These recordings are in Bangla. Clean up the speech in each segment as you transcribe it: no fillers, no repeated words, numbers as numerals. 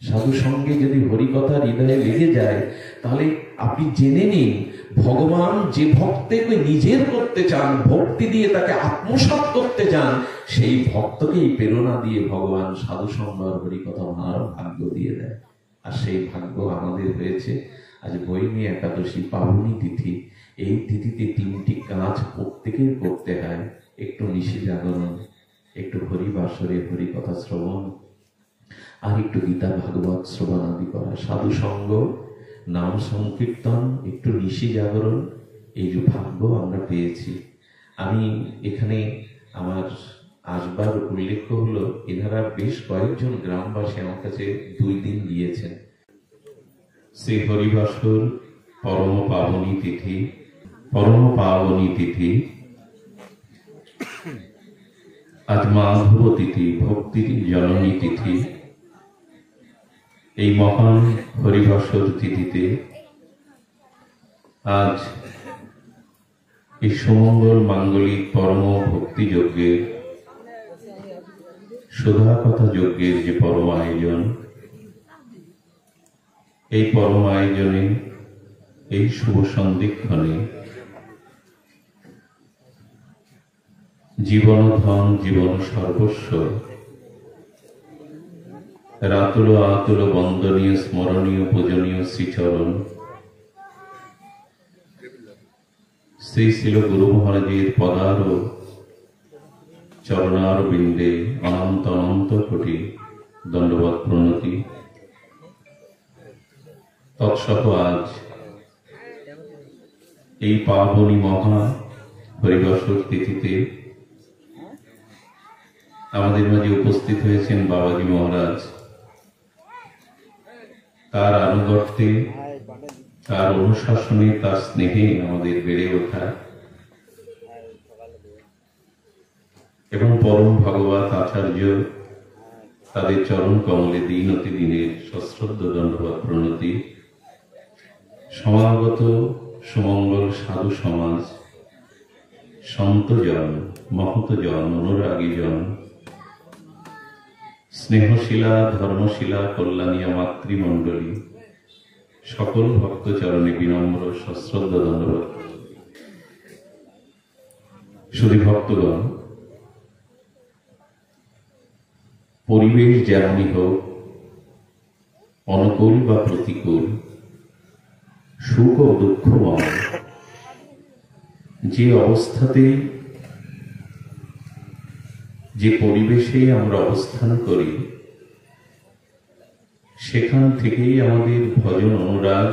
সাধু সঙ্গে যদি হরিকথা হৃদয়ে লেগে যায়, তাহলে আপনি জেনে নিন ভগবান যে ভক্তকে নিজের করতে চান, ভক্তি দিয়ে তাকে আত্মসাৎ করতে চান, সেই ভক্তকেই প্রেরণা দিয়ে ভগবান সাধু সঙ্গ আর হরিকথা ওনারও ভাগ্য দিয়ে দেয়। আর সেই ভাগ্য আমাদের হয়েছে। আজ বৈনী একাদশী পাবনী তিথি। এই তিথিতে তিনটি কাজ প্রত্যেকের করতে হয়। একটু নিশি জাগরণ, একটু হরিবাসরে হরিকথা শ্রবণ, আর একটু গীতা ভাগবত শ্রবণ আদি করা। সাধু সঙ্গ, নাম সংকীর্তন, একটু নিশি জাগরণ, এই যে ভাগ্য আমরা পেয়েছি। আমি এখানে আমার আসবার উল্লেখ হলো, এনারা বেশ কয়েকজন গ্রামবাসী আমার কাছে 2 দিন দিয়েছেন। শ্রী হরিবাসর পরম পাবনী তিথি, পরম পাবনী তিথি, আজ মাধব তিথি, ভক্তির জননী তিথি। এই মহান হরিবাসর তিথিতে আজ এই সুমঙ্গল মাঙ্গলিক পরম ভক্তি যজ্ঞের, সুধা কথা যজ্ঞের যে পরম আয়োজন, এই পরম আয়োজনে এই শুভ সন্ধিক্ষণে জীবন ধন, জীবন সর্বস্ব, রাতুল আতুল বন্দনীয় স্মরণীয় পূজনীয় শ্রীচরণ শ্রী শিল গুরু মহারাজের পদার চরণার বিন্দে অনন্ত অনন্ত কোটি দণ্ডবৎ প্রণতি। তৎসহ আজ এই পাবনী মহা হরিবাসর তিথিতে আমাদের মাঝে উপস্থিত হয়েছেন বাবাজি মহারাজ। তার আনুগত্যে, তার অনুশাসনে, তার স্নেহে আমাদের বেড়ে ওঠা এবং পরম ভগবত আচার্য, তাদের চরণ কমলে দিন অতি দিনের সশ্রদ্ধ দণ্ডবৎ প্রণতি। সমাগত সুমঙ্গল সাধু সমাজ, সন্তজন, মহতজন, অনুরাগীজন, স্নেহশীলা, ধর্মশীলা, কল্যাণীয় মাতৃমণ্ডলী, সকল ভক্তচরণে বিনম্র সশ্রদ্ধ দণ্ডবৎ। শুধু ভক্তগণ, পরিবেশ যেমনই হোক, অনুকূল বা প্রতিকূল, সুখ ও দুঃখময়, যে অবস্থাতে, যে পরিবেশে আমরা অবস্থান করি, সেখান থেকেই আমাদের ভজন অনুরাগ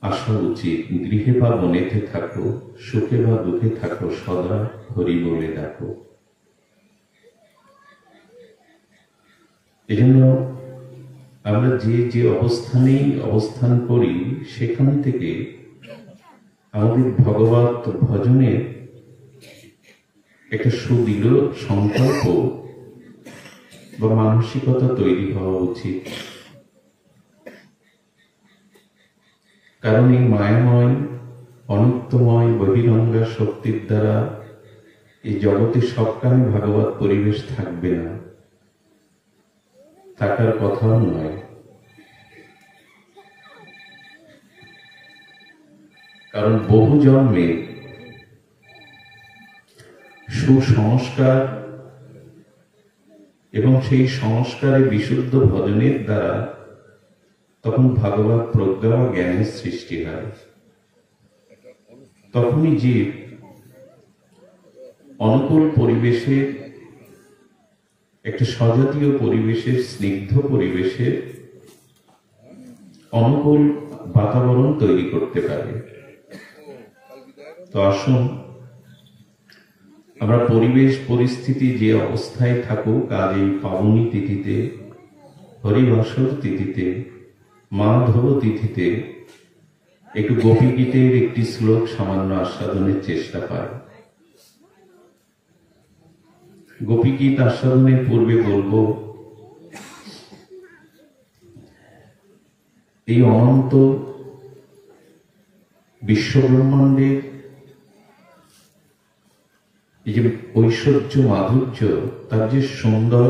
আসা উচিত। গৃহে বা বনেতে থাকো, সুখে বা দুঃখে থাকো, সদা হরি বলে ডাকো। এজন্য আমরা যে যে অবস্থানেই অবস্থান করি, সেখান থেকে আমাদের ভগবত ভজনের একটা সুদৃঢ় সংকল্প বা মানসিকতা তৈরি হওয়া উচিত। কারণ এই মায়াময়, অনিত্যময়, বহিরঙ্গা শক্তির দ্বারা এই জগতে সবখানে ভাগবত পরিবেশ থাকবে না, থাকার কথাও নয়। কারণ বহু জন্মে সুসংস্কার এবং সেই সংস্কারে বিশুদ্ধ ভজনের দ্বারা তখন ভাগবত প্রজ্ঞা বা জ্ঞানের সৃষ্টি হয়। তখনই জীব অনুকূল পরিবেশে, একটা সজাতীয় পরিবেশের, স্নিগ্ধ পরিবেশে অনুকূল বাতাবরণ তৈরি করতে পারে। তো আসুন, আমরা পরিবেশ পরিস্থিতি যে অবস্থায় থাকুক, আজ এই পাবনী তিথিতে, হরিবাসর তিথিতে, মাধব তিথিতে একটু গোপী গীতের একটি শ্লোক সামান্য আস্বাদনের চেষ্টা পাই। গোপী গীত আস্বাদনের পূর্বে বলবো, এই অনন্ত বিশ্বব্রহ্মাণ্ডের এই যে ঐশ্বর্য, মাধুর্য, তার যে সুন্দর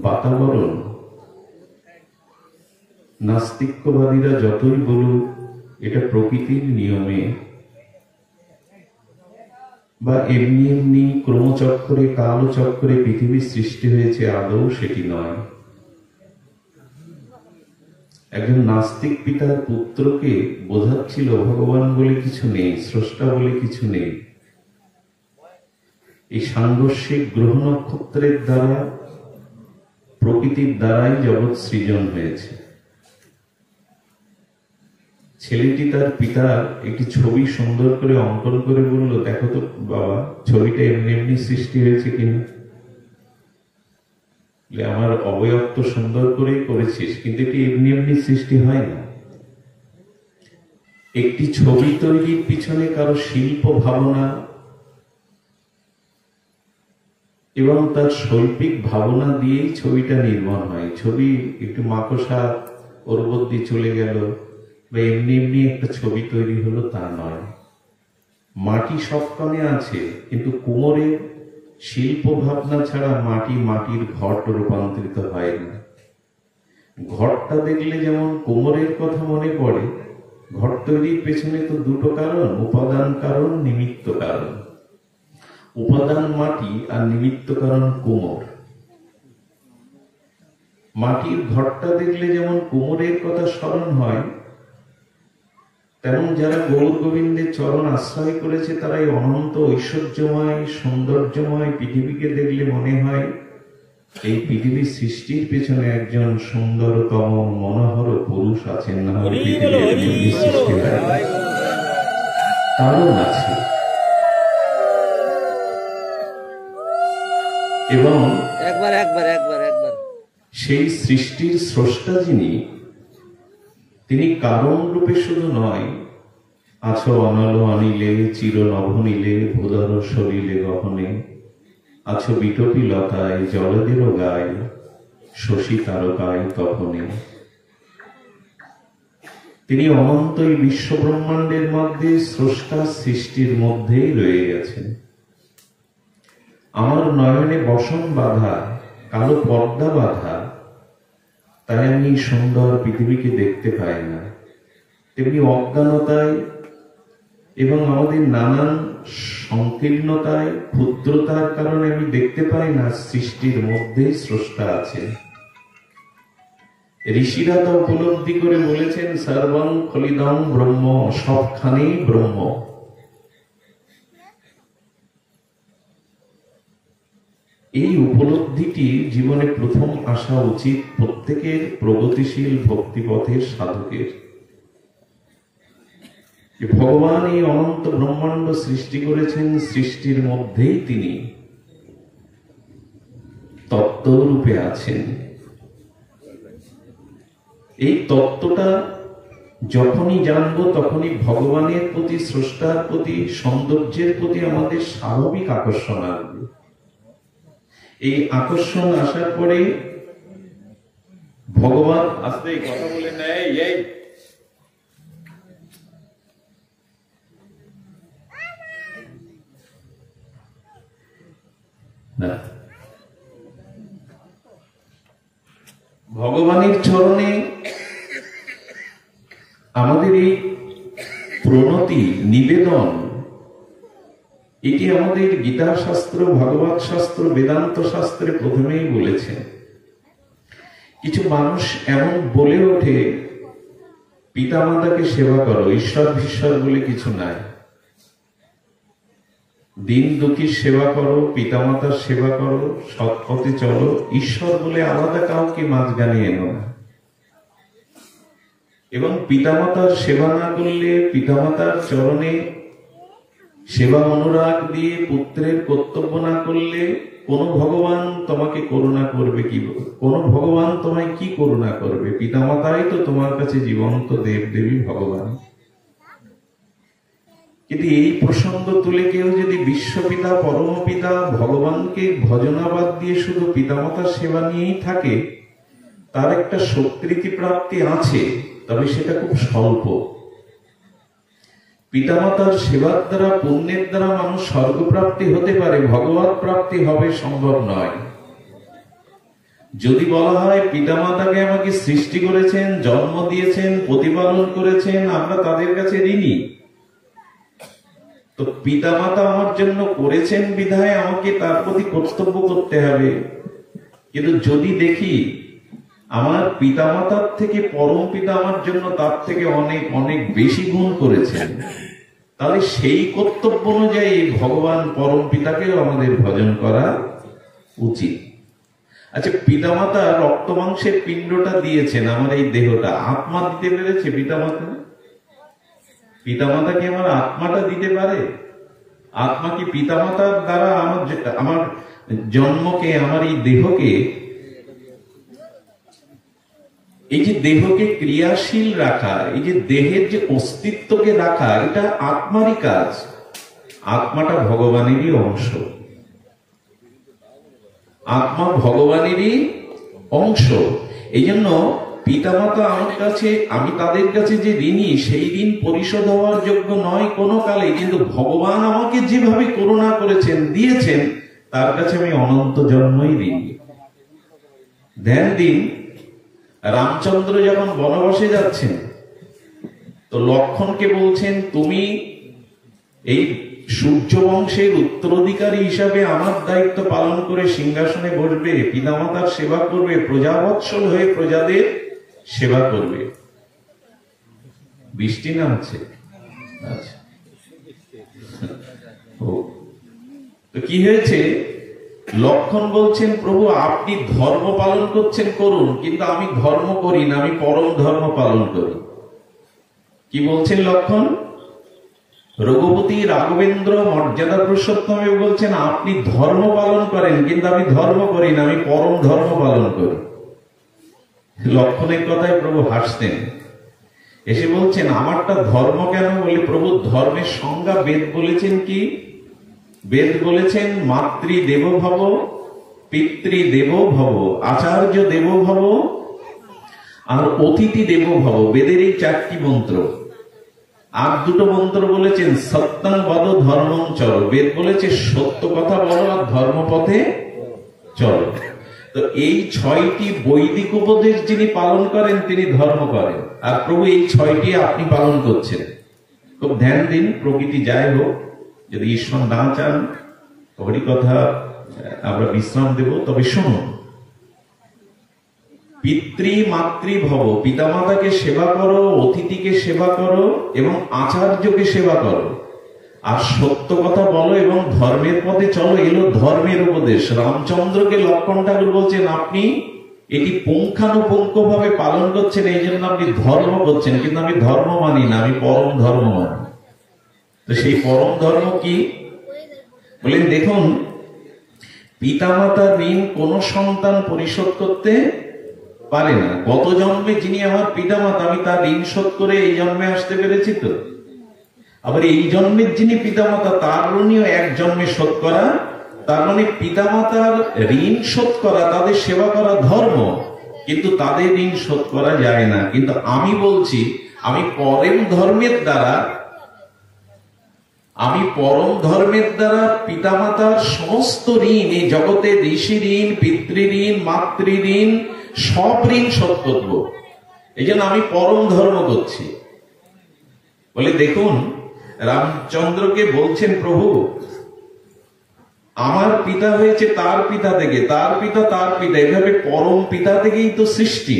বাতাবরণ নাস্তিক্যবাদীরা যতই বলুক এটা প্রকৃতির নিয়মে বা এমনি এমনি ক্রমচক্রে কালচক্রে পৃথিবীর সৃষ্টি হয়েছে, আদৌ সেটি নয়। একজন নাস্তিক পিতার পুত্রকে বোঝাচ্ছিল ভগবান বলে কিছু নেই, স্রষ্টা বলে কিছু নেই। এই সাংঘর্ষিক গ্রহ নক্ষত্রের দ্বারা, প্রকৃতির দ্বারাই জগৎ সৃজন হয়েছে। ছেলেটি তার পিতার একটি ছবি সুন্দর করে অঙ্কন করে বলল, দেখো তো বাবা, ছবিটা এমনি এমনি সৃষ্টি হয়েছে কিনা। আমার অবয়ব তো সুন্দর করেই করেছিস, কিন্তু এটি এমনি এমনি সৃষ্টি হয় না। একটি ছবি তৈরির পিছনে কারো শিল্প ভাবনা এবং তার শৈল্পিক ভাবনা দিয়েই ছবিটা নির্মাণ হয়। ছবি একটু মাকড়সা ওর মধ্যে চলে গেল বা এমনি এমনি একটা ছবি তৈরি হলো তা নয়। মাটি সবখানে আছে, কিন্তু কুমোরের শিল্প ভাবনা ছাড়া মাটি মাটির ঘট রূপান্তরিত হয় না। ঘরটা দেখলে যেমন কুমোরের কথা মনে পড়ে, ঘর তৈরির পেছনে তো দুটো কারণ, উপাদান কারণ, নিমিত্ত কারণ। উপাদান মাটি আর নিমিত্ত কারণ কুমোর। মাটির ঘরটা দেখলে যেমন কুমোরের কথা স্মরণ হয়, তেমন যারা গৌর গোবিন্দের চরণ আশ্রয় করেছে তারা এই অনন্ত ঐশ্বর্যময় সৌন্দর্যময় পৃথিবীকে দেখলে মনে হয় এই পৃথিবীর সৃষ্টির পেছনে একজন সুন্দরতম মনোহর পুরুষ আছেন, না হলে পৃথিবীর সৃষ্টি হয় না। কারণ আছে। এবং একবার সেই সৃষ্টির স্রষ্টা যিনি, তিনি কারণ রূপে শুধু নয়, আছো অনল আনিলে চির নভনীলে ভূধর সলিলে গহনে, আছো বিটপি লতায় জলদের গায় শশী তারকায় তপনে। তিনি অনন্ত এই বিশ্ব ব্রহ্মাণ্ডের মধ্যে স্রষ্টা সৃষ্টির মধ্যেই রয়ে গেছেন। আমার নয়নে বসন বাঁধা, কালো পর্দা বাঁধা, তাই আমি সুন্দর পৃথিবীকে দেখতে পাই না। তেমনি অজ্ঞানতায় এবং আমাদের নানান সংকীর্ণতায়, ক্ষুদ্রতার কারণে আমি দেখতে পাই না সৃষ্টির মধ্যেই স্রষ্টা আছে। ঋষিরা তা উপলব্ধি করে বলেছেন, সর্বং খলিদং ব্রহ্ম, সবখানেই ব্রহ্ম। এই উপলব্ধিটি জীবনে প্রথম আসা উচিত প্রত্যেকের প্রগতিশীল ভক্তিপথের সাধকের। ভগবান এই অনন্ত ব্রহ্মাণ্ড সৃষ্টি করেছেন, সৃষ্টির মধ্যেই তিনি তত্ত্বরূপে আছেন। এই তত্ত্বটা যখনই জানবো তখনই ভগবানের প্রতি, স্রষ্টার প্রতি, সৌন্দর্যের প্রতি আমাদের স্বাভাবিক আকর্ষণ আসবে। এই আকর্ষণ আসার পরে ভগবান আস্তে কথা বলে নেয়, এই না, ভগবানের চরণে আমাদের এই প্রণতি নিবেদন, এটি আমাদের গীতা শাস্ত্র, ভাগবত শাস্ত্র, বেদান্ত শাস্ত্রে প্রথমেই বলেছেন। কিছু মানুষ এমন বলে ওঠে, পিতামাতাকে সেবা করো, ঈশ্বর ভীশ্বর বলে কিছু নাই। দিন দুঃখীর সেবা করো, পিতামাতার সেবা করো, সৎ পথে চলো, ঈশ্বর বলে আলাদা কাউকে মাঝখানে এনো না। এবং পিতামাতার সেবা না করলে, পিতামাতার চরণে সেবা অনুরাগ দিয়ে পুত্রের কর্তব্য না করলে, কোন ভগবান তোমাকে করুণা করবে কি? কোন ভগবান তোমায় কি করুণা করবে? পিতামাতাই তো তোমার কাছে জীবন্ত দেব দেবী ভগবান। কিন্তু এই প্রসঙ্গ তুলে কেউ যদি বিশ্বপিতা, পরমপিতা, ভগবানকে ভজনাবাদ দিয়ে শুধু পিতামাতার সেবা নিয়েই থাকে, তার একটা স্বীকৃতি প্রাপ্তি আছে, তবে সেটা খুব স্বল্প। পিতামাতার সেবার দ্বারা, পুণ্যের দ্বারা মানুষ স্বর্গপ্রাপ্তি হতে পারে, ভগবত প্রাপ্তি হবে সম্ভব নয়। যদি বলা হয় পিতামাতাকে আমাকে সৃষ্টি করেছেন, জন্ম দিয়েছেন, প্রতিপালন করেছেন, আমরা তাদের কাছে ঋণী। তো পিতামাতা আমার জন্য করেছেন বিধায় আমাকে তার প্রতি কর্তব্য করতে হবে। কিন্তু যদি দেখি আমার পিতামাতার থেকে পরম পিতা আমার জন্য তার থেকে অনেক অনেক বেশি গুণ করেছেন, তাহলে সেই কর্তব্য অনুযায়ী ভগবান পরম পিতাকেও আমাদের ভজন করা উচিত। আচ্ছা, পিতামাতা রক্ত মাংসের পিণ্ডটা দিয়েছেন, আমার এই দেহটা, আত্মা দিতে পেরেছে পিতামাতা? পিতামাতা কি আমার আত্মাটা দিতে পারে? আত্মা কি পিতামাতার দ্বারা আমার জন্মকে, আমার এই দেহকে, এই যে দেহকে ক্রিয়াশীল রাখা, এই যে দেহের যে অস্তিত্বকে রাখা, এটা আত্মারই কাজ। আত্মাটা ভগবানেরই অংশ, আত্মা ভগবানেরই অংশ। এই জন্য পিতামাতা আমার কাছে, আমি তাদের কাছে যে ঋণী, সেই ঋণ পরিশোধ হওয়ার যোগ্য নয় কোনো কালে। কিন্তু ভগবান আমাকে যেভাবে করুণা করেছেন, দিয়েছেন, তার কাছে আমি অনন্ত জন্মই ঋণী। ধ্যান দিন, রামচন্দ্র যখন বনবাসে যাচ্ছেন, তো লক্ষ্মণকে বলছেন, তুমি এই সূর্য বংশের উত্তরাধিকারী হিসাবে আমার দায়িত্ব পালন করে সিংহাসনে বসবে, পিতামাতার সেবা করবে, প্রজাবৎসল হয়ে প্রজাদের সেবা করবে। বৃষ্টি নামছে, আচ্ছা, তো কি হয়েছে? লক্ষ্মণ বলছেন, প্রভু আপনি ধর্ম পালন করছেন করুন, কিন্তু আমি ধর্ম করি না, আমি পরম ধর্ম পালন করি। কি বলছেন লক্ষ্মণ? রঘুপতি রাঘবেন্দ্র মর্যাদা পুরুষোত্তম বলছেন, আপনি ধর্ম পালন করেন, কিন্তু আমি ধর্ম করি না, আমি পরম ধর্ম পালন করি। লক্ষ্মণের কথায় প্রভু হাসতেন, এসে বলছেন, আমারটা ধর্ম কেন? বলে, প্রভু ধর্মের সংজ্ঞা বেদ বলেছেন কি? বেদ বলেছেন, মাতৃ দেব ভব, পিতৃ দেব ভব, আচার্য দেব ভব, আর অতিথি দেব ভব। বেদের এই 4টি মন্ত্র। আর 2টো মন্ত্র বলেছেন, সত্যং বদ ধর্মং চর। বেদ বলেছে সত্য কথা বলো আর ধর্মপথে চলো। তো এই 6টি বৈদিক উপদেশ যিনি পালন করেন, তিনি ধর্ম করেন। আর প্রভু এই 6টি আপনি পালন করছেন। খুব ধ্যান দিন, প্রকৃতি যাই হোক, যদি ঈশ্বর না চান হরি কথা আমরা বিশ্রাম দেব, তবে শুনুন। পিতৃ মাতৃ ভব, পিতামাতাকে সেবা করো, অতিথিকে সেবা করো এবং আচার্যকে সেবা করো, আর সত্য কথা বলো এবং ধর্মের পথে চলো। এলো ধর্মের উপদেশ। রামচন্দ্রকে লক্ষ্মণ ঠাকুর বলছেন, আপনি এটি পুঙ্খানুপুঙ্খ ভাবে পালন করছেন, এই জন্য আপনি ধর্ম করছেন, কিন্তু আমি ধর্ম মানি না, আমি পরম ধর্ম মানি। তো সেই পরম ধর্ম কি? বলেন, দেখুন, পিতামাতার ঋণ কোন সন্তান পরিশোধ করতে পারে না। গত জন্মে যিনি আমার পিতামাতা, আমি তার ঋণ শোধ করে এই জন্মে আসতে পেরেছি। তো আবার এই জন্মের যিনি পিতামাতা, তার ঋণও এক জন্মে শোধ করা। তার মানে পিতামাতার ঋণ শোধ করা, তাদের সেবা করা ধর্ম, কিন্তু তাদের ঋণ শোধ করা যায় না। কিন্তু আমি বলছি, আমি পরম ধর্মের দ্বারা পিতামাতার সমস্ত ঋণ, এই জগতে ঋষি ঋণ, পিতৃ ঋণ, মাতৃ ঋণ, সব ঋণ শোধ করব। এই জন্য আমি পরম ধর্ম করছি। বলে, দেখুন, রামচন্দ্রকে বলছেন, প্রভু আমার পিতা হয়েছে তার পিতা থেকে, তার পিতা তার পিতা, এভাবে পরম পিতা থেকেই তো সৃষ্টি।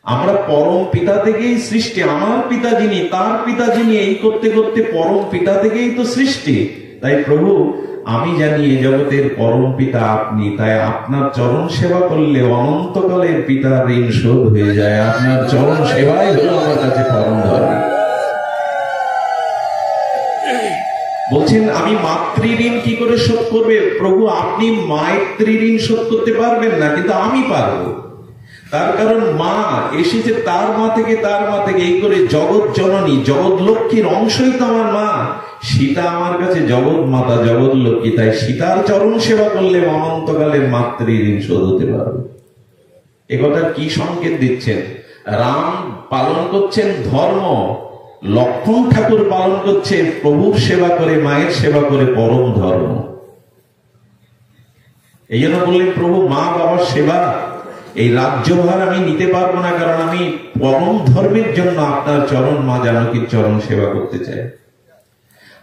আমরা পরম পিতা থেকেই সৃষ্টি। আমার পিতা যিনি, তার পিতা যিনি, এই করতে করতে পরম পিতা থেকেই তো সৃষ্টি। তাই প্রভু, আমি জানি এই জগতের পরম পিতা আপনি, তাই আপনার চরণ সেবা করলে অনন্তকালের পিতার ঋণ শোধ হয়ে যায়। আপনার চরণ সেবাই হলো আমার কাছে পরম ধর্ম। বলছেন, আমি মাতৃ ঋণ কি করে শোধ করবে? প্রভু, আপনি মাতৃ ঋণ শোধ করতে পারবেন না, কিন্তু আমি পারবো। তার কারণ মা এসেছে তার মা থেকে, তার মা থেকে, এই করে জগৎ জননী, জগৎ লক্ষ্মীর অংশই তো আমার মা। সীতা আমার কাছে জগৎ মাতা, জগৎ লক্ষ্মী। তাই সীতার চরণ সেবা করলে অনন্তকালের মাতৃ ঋণ শোধ হতে পারবে। একথার কি সংকেত দিচ্ছেন? রাম পালন করছেন ধর্ম, লক্ষ্মণ ঠাকুর পালন করছে প্রভুর সেবা করে, মায়ের সেবা করে পরম ধর্ম। এই জন্য বললেন প্রভু মা বাবার সেবা, এই রাজ্যভার আমি নিতে পারবো না, কারণ আমি পরম ধর্মের জন্য আপনার চরণ, মা জানকীর চরণ সেবা করতে চাই।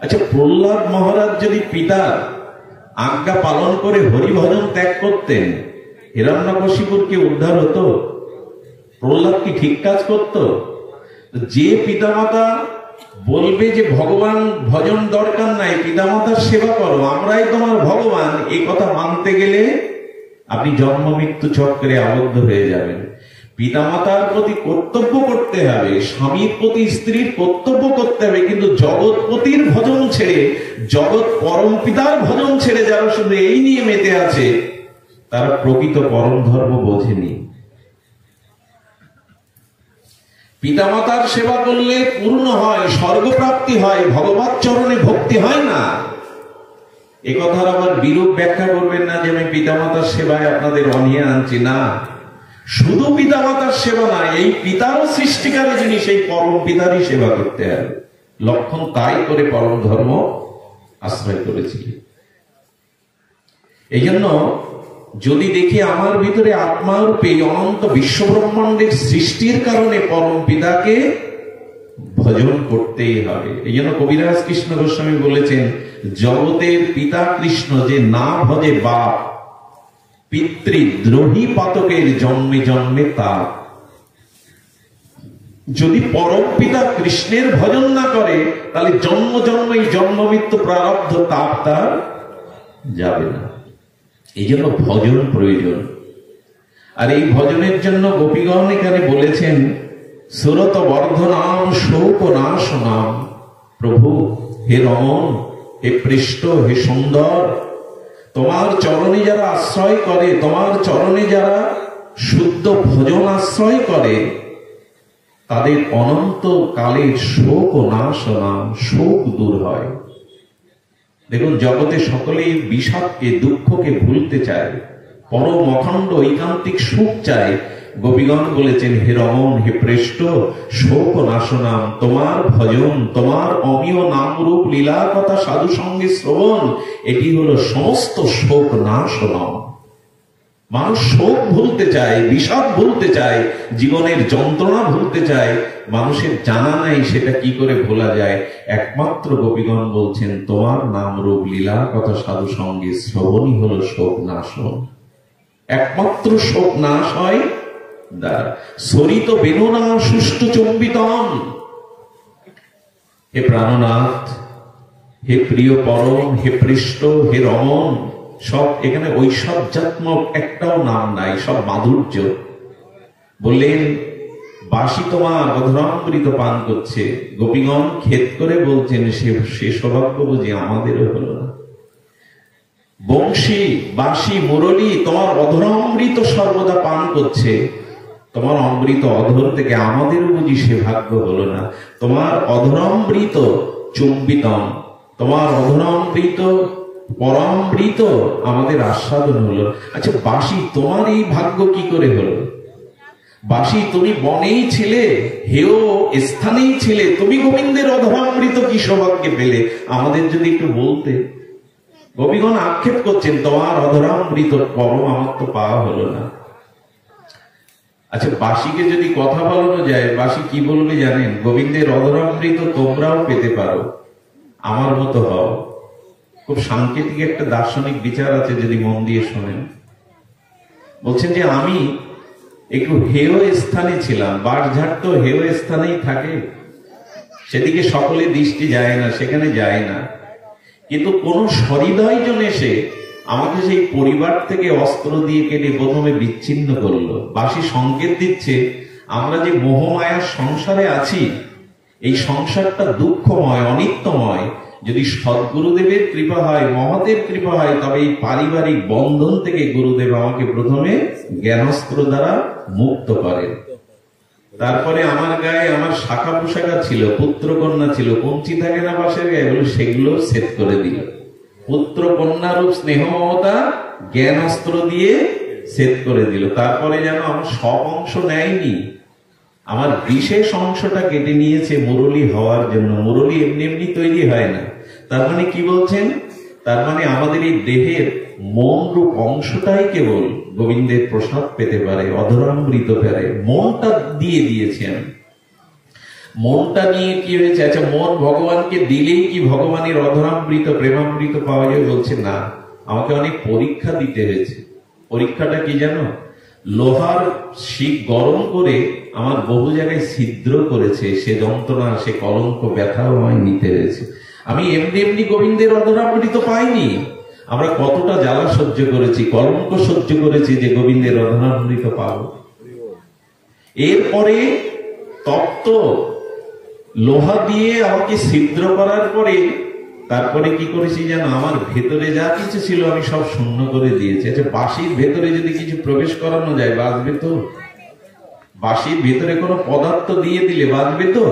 আচ্ছা, প্রহ্লাদ মহারাজ যদি পিতার আজ্ঞা পালন করে হরিভজন ত্যাগ করতেন, হিরণ্যকশিপুর কি উদ্ধার হতো? প্রহ্লাদ কি ঠিক কাজ করত? যে পিতামাতা বলবে যে ভগবান ভজন দরকার নাই, পিতামাতার সেবা করো, আমরাই তোমার ভগবান, এই কথা মানতে গেলে আপনি জন্ম মৃত্যু চক্রে আবদ্ধ হয়ে যাবেন। পিতামাতার প্রতি কর্তব্য করতে হবে, স্বামীর প্রতি স্ত্রীর কর্তব্য করতে হবে, কিন্তু জগৎপতির ভজন ছেড়ে, জগৎ পরম পিতার ভজন ছেড়ে যারা শুধু এই নিয়ে মেতে আছে, তারা প্রকৃত পরম ধর্ম বোঝেনি। পিতামাতার সেবা করলে পূর্ণ হয়, স্বর্গপ্রাপ্তি হয়, ভগবত চরণে ভক্তি হয় না। এ কথার আবার বিরূপ ব্যাখ্যা করবেন না যে আমি পিতামাতার সেবায় আপনাদের অনিয়ে আনছি না। শুধু পিতামাতার সেবা না, এই পিতারও সৃষ্টিকারী যিনি, সেই পরম পিতারই সেবা করতে হবে। লক্ষণ তাই করে পরম ধর্ম আশ্রয় করেছিলেন। এই জন্য যদি দেখি আমার ভিতরে আত্মারূপে অনন্ত বিশ্বব্রহ্মাণ্ডের সৃষ্টির কারণে পরম পিতাকে ভজন করতেই হবে। এই জন্য কবিরাজ কৃষ্ণ গোস্বামী বলেছেন, জগতের পিতা কৃষ্ণ যে না ভজে বাপ, পিতৃদ্রোহী পাতকের জন্মে জন্মে তাপ। যদি পরম পিতা কৃষ্ণের ভজন না করে, তাহলে জন্ম জন্মই জন্ম মৃত্যু প্রারব্ধ তাপ তার যাবে না। এই জন্য ভজন প্রয়োজন। আর এই ভজনের জন্য গোপীগণ এখানে বলেছেন, সুরত বর্ধনাম শোক নাশনাম। প্রভু হে রমণ, হে পৃষ্ঠ, হে সুন্দর, তোমার চরণে যারা আশ্রয় করে, তোমার চরণে যারা শুদ্ধ ভজন আশ্রয় করে, তাদের অনন্ত কালের শোক নাশনাম, শোক দূর হয়। দেখুন, জগতে সকলেই বিষাদকে, দুঃখকে ভুলতে চায়, পরম অখণ্ড ঐকান্তিক সুখ চায়। গোপীগণ বলেছেন, হে রমণ, হে পৃষ্ঠ, শোক নাশনাম, তোমার ভজন, তোমার অমীয় নামরূপ লীলা কথা সাধু সঙ্গে শ্রবণ, এটি হলো সমস্ত শোক নাশনাম। মানুষ শোক ভুলতে চায়, বিষাদ ভুলতে চায়, জীবনের যন্ত্রণা ভুলতে চায়। মানুষের জানা নাই সেটা কি করে ভোলা যায়। একমাত্র গোপীগণ বলছেন, তোমার নাম রূপ লীলা কথা সাধু সঙ্গে শ্রবণই হলো শোক নাশন। একমাত্র শোক নাশ হয় দ্বারা। সরিত বেদনা সুষ্ঠু চম্বিতম। হে প্রাণনাথ, হে প্রিয় পরম, হে পৃষ্ঠ, হে রমণ, সব এখানে ঐশ্বর্যাত্মক একটাও নাম নাই, সব মাধুর্য। বললেন, বাসি তোমার অধরামৃত পান করছে। গোপীগণ খেদ করে বলছেন, সে সৌভাগ্য বুঝি আমাদেরও হলো না। বংশী, বাঁশি, মুরলী তোমার অধরামৃত সর্বদা পান করছে, তোমার অমৃত অধর থেকে আমাদেরও বুঝি সে ভাগ্য হলো না। তোমার অধরামৃত চুম্বিতম, তোমার অধরামৃত পরামৃত আমাদের আস্বাদন হলো। আচ্ছা বাঁশি, তোমার এই ভাগ্য কি করে হলো? বাঁশি, তুমি বনেই ছিলে, হেও স্থানেই ছিলে, তুমি গোবিন্দের অধরামৃত কি সৌভাগ্যে পেলে? আমাদের যদি একটু বলতে। গোপীগণ আক্ষেপ করছেন, তোমার অধরামৃত পরম আমার তো পাওয়া হলো না। আচ্ছা, বাঁশিকে যদি কথা বলানো যায়, বাঁশি কি বলবে জানেন? গোবিন্দের অধরামৃত তোমরাও পেতে পারো, আমার মতো হও। খুব সাংকেতিক একটা দার্শনিক বিচার আছে, যদি মন দিয়ে শোনেন। বলছেন যে আমি একটু হেয় স্থানে ছিলাম। বাঁশঝাড় তো হেয় স্থানেই থাকে, সেদিকে সকলে দৃষ্টি যায় না, সেখানে যায় না। কিন্তু কোন সহৃদয় জন এসে আমাকে সেই পরিবার থেকে অস্ত্র দিয়ে কেটে প্রথমে বিচ্ছিন্ন করলো। বাঁশি সংকেত দিচ্ছে, আমরা যে মোহমায়ার সংসারে আছি, এই সংসারটা দুঃখময়, অনিত্যময়। যদি সদ্গুরুদেবের কৃপা হয়, মহতের কৃপা হয়, তবে এই পারিবারিক বন্ধন থেকে গুরুদেব আমাকে প্রথমে জ্ঞানস্ত্র দ্বারা মুক্ত করেন। তারপরে আমার গায়ে আমার শাখা পোশাকা ছিল, পুত্র কন্যা ছিল, পঞ্চি থাকে না পাশের গায়ে, বলে সেগুলো সেট করে দিল। পুত্র কন্যা রূপ স্নেহ মমতা জ্ঞানস্ত্র দিয়ে সেট করে দিল। তারপরে যেন আমার সব অংশ নেয়নি, আমার বিশেষ অংশটা কেটে নিয়েছে মুরলী হওয়ার জন্য। মুরলী এমনি এমনি তৈরি হয় না। তার মানে কি বলছেন? তার মানে আমাদের এই দেহের মন রূপ অংশটাই কেবল গোবিন্দের প্রসাদ পেতে পারে, অধরামৃত পারে। মনটা দিয়ে দিয়েছেন। মনটা নিয়ে কি হয়েছে? আচ্ছা, মন ভগবানকে দিলেই কি ভগবানের অধরামৃত প্রেমামৃত পাওয়া যাবে? বলছে না, আমাকে অনেক পরীক্ষা দিতে হয়েছে। পরীক্ষাটা কি জানো? লোহার শিক গরম করে আমার বহু জায়গায় ছিদ্র করেছে, সে যন্ত্রণা, সে কলঙ্ক, ব্যথাও আমায় নিতে হয়েছে। আমি এমনি এমনি গোবিন্দের অধরামৃত পাইনি। আমরা কতটা জ্বালা সহ্য করেছি, কলঙ্ক সহ্য করেছি যে গোবিন্দের অধরামৃত পাবো। এরপরে তপ্ত লোহা দিয়ে আমাকে ছিদ্র করার পরে তারপরে কি করেছি জানো? আমার ভেতরে যা কিছু ছিল আমি সব শূন্য করে দিয়েছি। আচ্ছা, বাঁশির ভেতরে যদি কিছু প্রবেশ করানো যায়, বাঁচবে তো? বাঁশির ভেতরে কোনো পদার্থ দিয়ে দিলে বাঁচবে তো?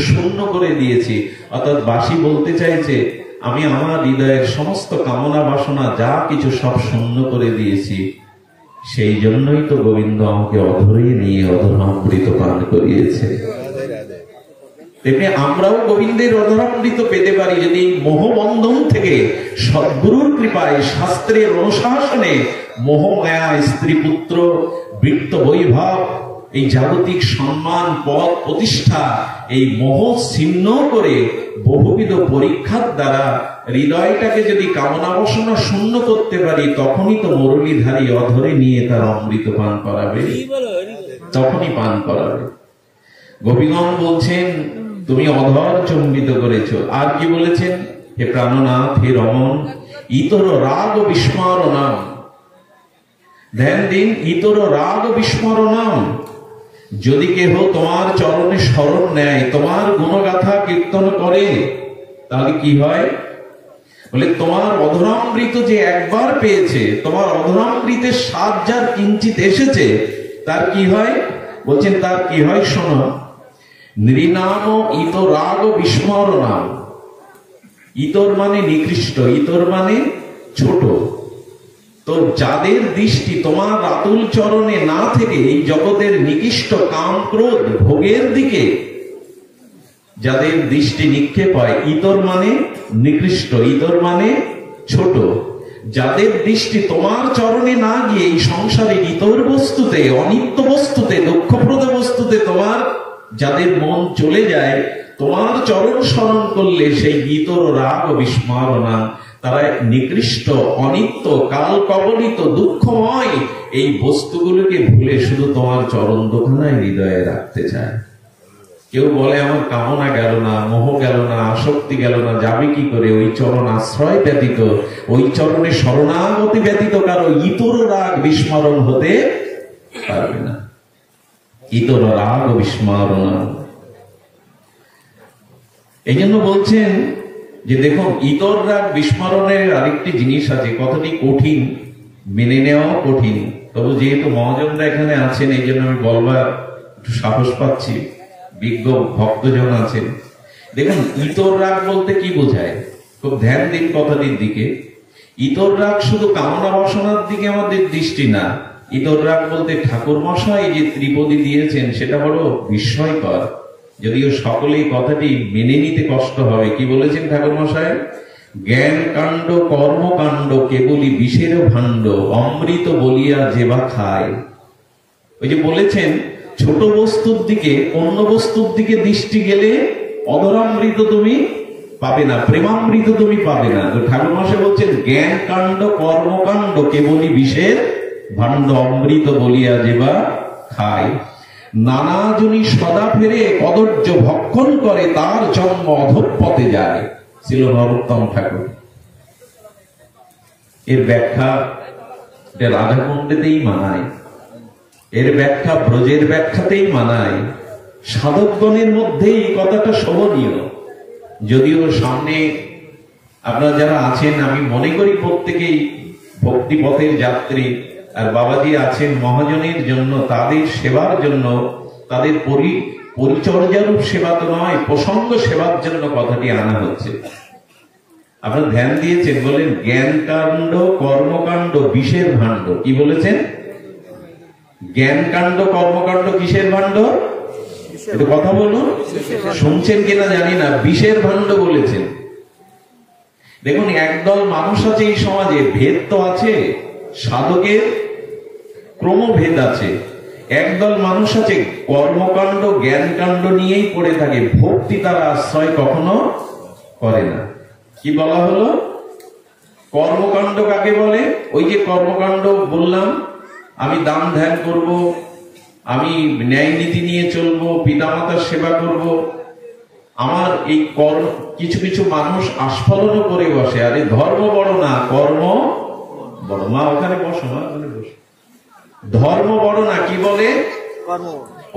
শূন্য করে দিয়েছি। অর্থাৎ বাঁশি বলতে চাইছে, আমি আমার হৃদয়ের সমস্ত কামনা বাসনা যা কিছু সব শূন্য করে দিয়েছি। সেই জন্যই তো গোবিন্দ আমাকে অধরে নিয়ে অধরামৃত পান করিয়েছে। তেমনি আমরাও গোবিন্দের অধরামৃত পেতে পারি যদি মোহবন্ধন থেকে সদ্গুরুর কৃপায়, শাস্ত্রের অনুশাসনে, মোহমায়া, স্ত্রী পুত্র, বৃত্ত বৈভব, এই জাগতিক সম্মান, পদ, প্রতিষ্ঠা, এই মোহ ছিন্ন করে বহুবিধ পরীক্ষার দ্বারা হৃদয়টাকে যদি কামনা বাসনা শূন্য করতে পারি, তখনই তো মুরলীধারী অধরে নিয়ে তার অমৃত পান করাবে, তখনই পান করাবে। গোপীগণ বলছেন, তুমি অধর চম্বিত করেছ। আর কি বলেছেন? হে প্রাণনাথ, হে রমন, ইতর রাগ বিস্মরণাম। ধ্যান দিন, ইতর রাগ বিস্মরণাম। যদি কেহ তোমার চরণে শরণ নেয়, তোমার গুণগাথা কীর্তন করে, তাহলে কি হয়? বলে তোমার অধরামৃত যে একবার পেয়েছে, তোমার অধরামৃতের স্বাদ যার কিঞ্চিত এসেছে, তার কি হয়? বলছেন তার কি হয় শোনো। নৃনাম ইত রাগ বিস্মরণাম। ইতর মানে নিকৃষ্ট, ইতর মানে ছোট। তো যাদের দৃষ্টি তোমার আতুল চরণে না থেকে এই জগতের নিকৃষ্ট কাম ক্রোধ ভোগের দিকে যাদের দৃষ্টি নিক্ষেপ হয়, ইতর মানে নিকৃষ্ট, ইতর মানে ছোট। যাদের দৃষ্টি তোমার চরণে না গিয়ে এই সংসারের ইতর বস্তুতে, অনিত্য বস্তুতে, দুঃখপ্রদ বস্তুতে তোমার যাদের মন চলে যায়, তোমার চরণ স্মরণ করলে সেই ইতর রাগ বিস্মরণা, তারা নিকৃষ্ট, অনিত্য, কাল কবলিত, দুঃখময় এই বস্তুগুলোকে ভুলে শুধু তোমার চরণ দোকানায় হৃদয়ে রাখতে চায়। কেউ বলে আমার কামনা গেল না, মোহ গেল না, আসক্তি গেল না, যাবে কি করে? ওই চরণ আশ্রয় ব্যতীত, ওই চরণে শরণাগতি ব্যতীত কারো ইতর রাগ বিস্মরণ হতে পারবে না। ইতর রাগ বিস্মরণ। এই জন্য বলছেন যে দেখুন, ইতর রাগ বিস্মরণের আরেকটি জিনিস আছে। কথাটি কঠিন, মেনে নেওয়াও কঠিন, তবু যেহেতু মহাজনরা এখানে আছেন এই জন্য আমি বলবার একটু সাহস পাচ্ছি, বিজ্ঞ ভক্তজন আছেন। দেখুন, ইতর রাগ বলতে কি বোঝায়? খুব ধ্যান দিন কথাটির দিকে। ইতর রাগ শুধু কামনা বাসনার দিকে আমাদের দৃষ্টি না। ইতর রাগ বলতে ঠাকুর মশাই যে ত্রিপদী দিয়েছেন সেটা বড় বিস্ময়কর, যদিও সকলেই কথাটি মেনে নিতে কষ্ট হবে। কি বলেছেন ঠাকুর মশাই? জ্ঞান কাণ্ড কর্মকাণ্ড কেবলই বিষের ভাণ্ড, অমৃত বলিয়া যেবা খায়। ওই যে বলেছেন, ছোট বস্তুর দিকে, অন্য বস্তুর দিকে দৃষ্টি গেলে অধরামৃত তুমি পাবে না, প্রেমামৃত তুমি পাবে না। তো ঠাকুর মশাই বলছেন, জ্ঞান কাণ্ড কর্মকাণ্ড কেবলই বিষের ভাণ্ড, অমৃত বলিয়া যেবা খায়। নানাজনী সদা ফেরে কদর্য ভক্ষণ করে, তার জন্ম অধঃপথে যায়। ছিল নরোত্তম ঠাকুর। এর ব্যাখ্যা রাধাকুণ্ডেতেই মানায়, এর ব্যাখ্যা ব্রজের ব্যাখ্যাতেই মানায়। সাধকগণের মধ্যে এই কথাটা শোভনীয়। যদিও সামনে আপনারা যারা আছেন, আমি মনে করি প্রত্যেকেই ভক্তিপথের যাত্রী, আর বাবাজি আছেন মহাজনের জন্য, তাদের সেবার জন্য, তাদের পরিচর্যারূপ সেবা তো নয়, প্রসঙ্গ সেবার জন্য কথাটি আনা হচ্ছে। আপনারা ধ্যান দিয়েছেন, বলেন জ্ঞান কাণ্ড কর্মকাণ্ড বিষের ভাণ্ড। কি বলেছেন? জ্ঞান কাণ্ড কর্মকাণ্ড কিসের ভাণ্ড? একটু কথা বলুন, শুনছেন কিনা জানি না। বিষের ভাণ্ড বলেছেন। দেখুন, একদল মানুষ আছে এই সমাজে, ভেদ তো আছে, সাধকের ক্রমভেদ আছে। একদল মানুষ আছে কর্মকাণ্ড জ্ঞানকাণ্ড নিয়েই পড়ে থাকে, ভক্তি তার আশ্রয় কখনো করে না। কি বলা হলো? কর্মকাণ্ড কাকে বলে? ওই যে কর্মকাণ্ড বললাম, আমি দান ধ্যান করব, আমি ন্যায় নীতি নিয়ে চলবো, পিতামাতার সেবা করব। আমার এই কর্ম, কিছু কিছু মানুষ আস্ফালনও করে বসে, আরে ধর্ম বড় না, কর্ম বড়। মা ওখানে বসো, মা ওখানে বসো। ধর্ম বড় না, কি বলে?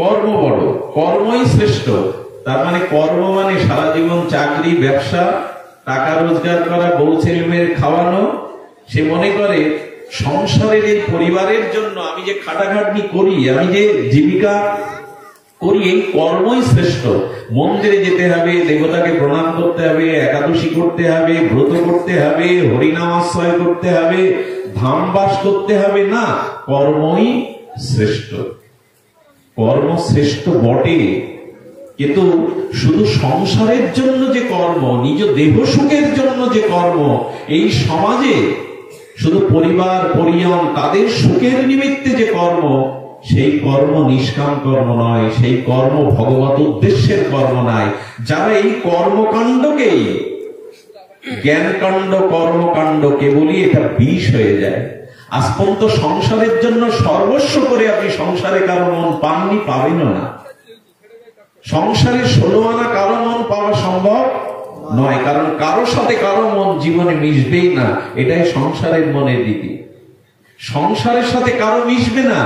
কর্ম বড়, কর্মই শ্রেষ্ঠ। তার মানে কর্ম মানে সারা জীবন চাকরি, ব্যবসা, টাকা রোজগার করা, বউ ছেলে মেয়ের খাওয়ানো। সে মনে করে সংসারের এই পরিবারের জন্য আমি যে খাটাখাটনি করি, আমি যে জীবিকা করি, এই কর্মই শ্রেষ্ঠ। মন্দিরে যেতে হবে, দেবতাকে প্রণাম করতে হবে, একাদশী করতে হবে, ব্রত করতে হবে, হরিনাম আশ্রয় করতে হবে, ধামবাস করতে হবে না, কর্মই শ্রেষ্ঠ। কর্ম শ্রেষ্ঠ বটে, কিন্তু শুধু সংসারের জন্য যে কর্ম, নিজ দেহ সুখের জন্য যে কর্ম, এই সমাজে শুধু পরিবার পরিজন তাদের সুখের নিমিত্তে যে কর্ম, সেই কর্ম নিষ্কাম কর্ম নয়, সেই কর্ম ভগবত উদ্দেশ্যের কর্ম নয়। যারা এই কর্মকাণ্ডকেই জ্ঞানকাণ্ড কর্মকাণ্ড কেবলই এটা বিষ হয়ে যায়। আজ পর্যন্ত সংসারের জন্য সর্বস্ব করে আপনি সংসারে কারো মন পাননি, পাবেনও না। সংসারে 16 আনা কারো মন পাওয়া সম্ভব নয়, কারণ কারো সাথে কারো মন জীবনে মিশবেই না। এটাই সংসারের মনের রীতি। সংসারের সাথে কারো মিশবে না,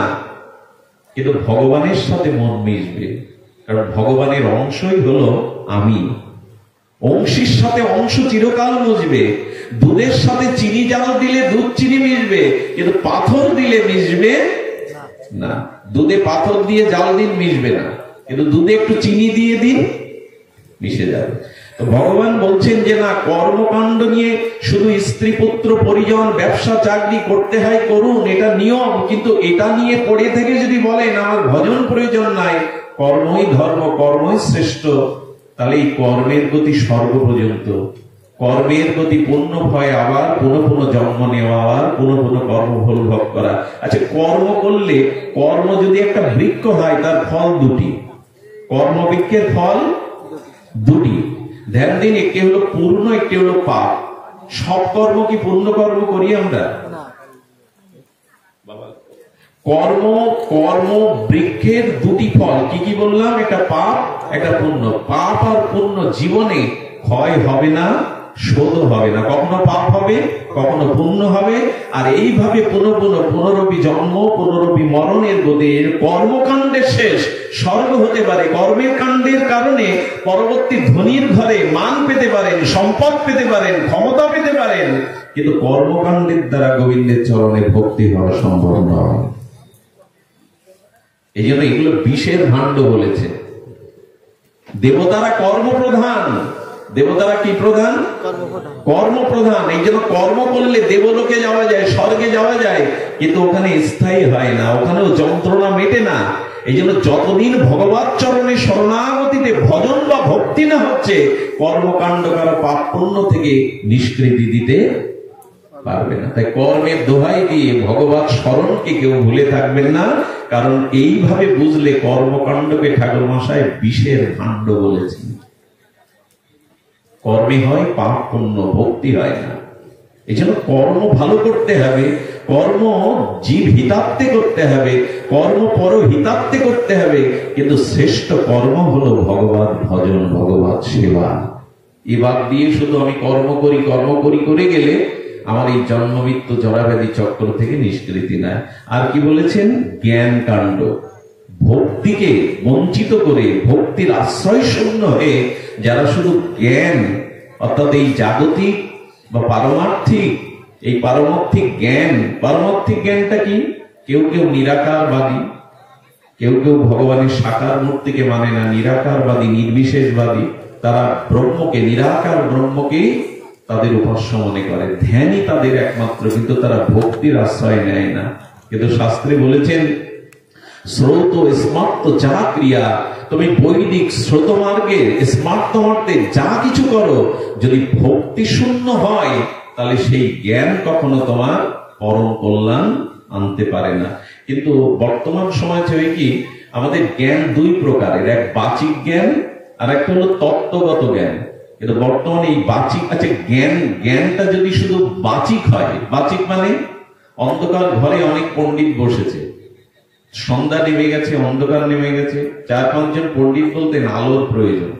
কিন্তু ভগবানের সাথে মন মিশবে, কারণ ভগবানের অংশই হলো আমি। অংশীর সাথে অংশ চিরকাল মিশবে। দুধের সাথে চিনি জাল দিলে দুধ চিনি মিশবে, কিন্তু পাথর দিলে মিশবে না। দুধে পাথর দিয়ে জাল দিন মিশবে না, কিন্তু দুধে একটু চিনি দিয়ে দিন মিশে যাবে। তো ভগবান বলছেন যে না, কর্মকাণ্ড নিয়ে শুধু স্ত্রী পুত্র পরিজন ব্যবসা চাকরি করতে হয়, করুন, এটা নিয়ম। কিন্তু এটা নিয়ে পড়ে থেকে যদি বলেন আমার ভজন প্রয়োজন নাই, কর্মই ধর্ম, কর্মই শ্রেষ্ঠ, তাহলে এই কর্মের গতি স্বর্গ পর্যন্ত। কর্মের গতি পূর্ণ ভয়, আবার পুনঃ পুনঃ জন্ম নেওয়া, আবার পুনঃ পুনঃ কর্মফল ভোগ করা। আচ্ছা, কর্ম করলে, কর্ম যদি একটা বৃক্ষ হয়, তার ফল দুটি। কর্মবৃক্ষের ফল দুটি। ধ্যান দিন, একটি হলো পূর্ণ, একটি হলো পাপ। সব কর্ম কি পূর্ণ কর্ম করি আমরা? কর্ম, কর্ম বৃক্ষের দুটি ফল কি কি বললাম? একটা পাপ, একটা পুণ্য। পাপ আর পুণ্য জীবনে ক্ষয় হবে না, শোধ হবে না। কখনো পাপ হবে, কখনো পুণ্য হবে। আর এইভাবে পুনঃ পুনঃ পুনরপি জন্ম, পুনরপি মরণের গতি। কর্মকাণ্ডের শেষ স্বর্গ হতে পারে। কর্মের কাণ্ডের কারণে পরবর্তী ধনীর ঘরে মান পেতে পারেন, সম্পদ পেতে পারেন, ক্ষমতা পেতে পারেন, কিন্তু কর্মকাণ্ডের দ্বারা গোবিন্দের চরণে ভক্তি হওয়া সম্ভব নয়। এই জন্য এগুলো বিষের ভাণ্ড বলেছে। দেবতারা কর্মপ্রধান। দেবতারা কি প্রধান? কর্মপ্রধান। এই জন্য কর্ম করলে দেবলোকে যাওয়া যায়, স্বর্গে যাওয়া যায়, কিন্তু ওখানে স্থায়ী হয় না, ওখানেও যন্ত্রণা মেটে না। এই জন্য যতদিন ভগবত চরণে শরণাগতিতে ভজন বা ভক্তি না হচ্ছে, কর্মকাণ্ড কারো পাপ পুণ্য থেকে নিষ্কৃতি দিতে পারবে না। তাই কর্মের দোহাই দিয়ে ভগবত স্মরণকে কেউ ভুলে থাকবেন না, কারণ এইভাবে বুঝলে কর্মকাণ্ডকে ঠাকুর মশাই বিষের ভাণ্ড বলেছেন। কর্মে হয় পাপ পুণ্য, ভক্তি হয় না। এই জন্য কর্ম ভালো করতে হবে, কর্ম জীব হিতার্থে করতে হবে, কর্ম পর হিতার্থে করতে হবে, কিন্তু শ্রেষ্ঠ কর্ম হলো ভগবত ভজন, ভগবত সেবা। এবার দিয়ে শুধু আমি কর্ম করি করে গেলে আমার এই জন্ম মৃত্যু জরাব্যাধি চক্র থেকে নিষ্কৃতি নাই। আর কি বলেছেন? জ্ঞান কাণ্ড। ভক্তিকে বঞ্চিত করে, ভক্তির আশ্রয় শূন্য হয়ে যারা শুধু জ্ঞান, অর্থাৎ এই জাগতিক বা পারমার্থিক, এই পারমার্থিক জ্ঞান, পারমার্থিক জ্ঞানটা কি? কেউ কেউ নিরাকারবাদী, কেউ কেউ ভগবানের সাকার মূর্তিকে মানে না, নিরাকারবাদী, নির্বিশেষবাদী। তারা ব্রহ্মকে, নিরাকার ব্রহ্মকে তাদের উপাস্য মনে করে, ধ্যানই তাদের একমাত্র, কিন্তু তারা ভক্তির আশ্রয় নেয় না। কিন্তু শাস্ত্রে বলেছেন স্রোত স্মার্ত যা ক্রিয়া, তুমি বৈদিক স্রোত মার্গে স্মার্ত মার্গে যা কিছু করো, যদি ভক্তি শূন্য হয় তাহলে সেই জ্ঞান কখনো তোমার পরম কল্যাণ আনতে পারে না। কিন্তু বর্তমান সময় হয়ে কি, আমাদের জ্ঞান দুই প্রকারের, এক বাচিক জ্ঞান আর একটা হলো তত্ত্বগত জ্ঞান। কিন্তু বর্তমানে এই বাচিক, আচ্ছা জ্ঞানটা যদি শুধু বাচিক হয়, বাচিক মানে অন্ধকার ঘরে অনেক পণ্ডিত বসেছে, সন্ধ্যা নেমে গেছে, অন্ধকার নেমে গেছে, 4-5 জন পণ্ডিত বলতেন আলোর প্রয়োজন।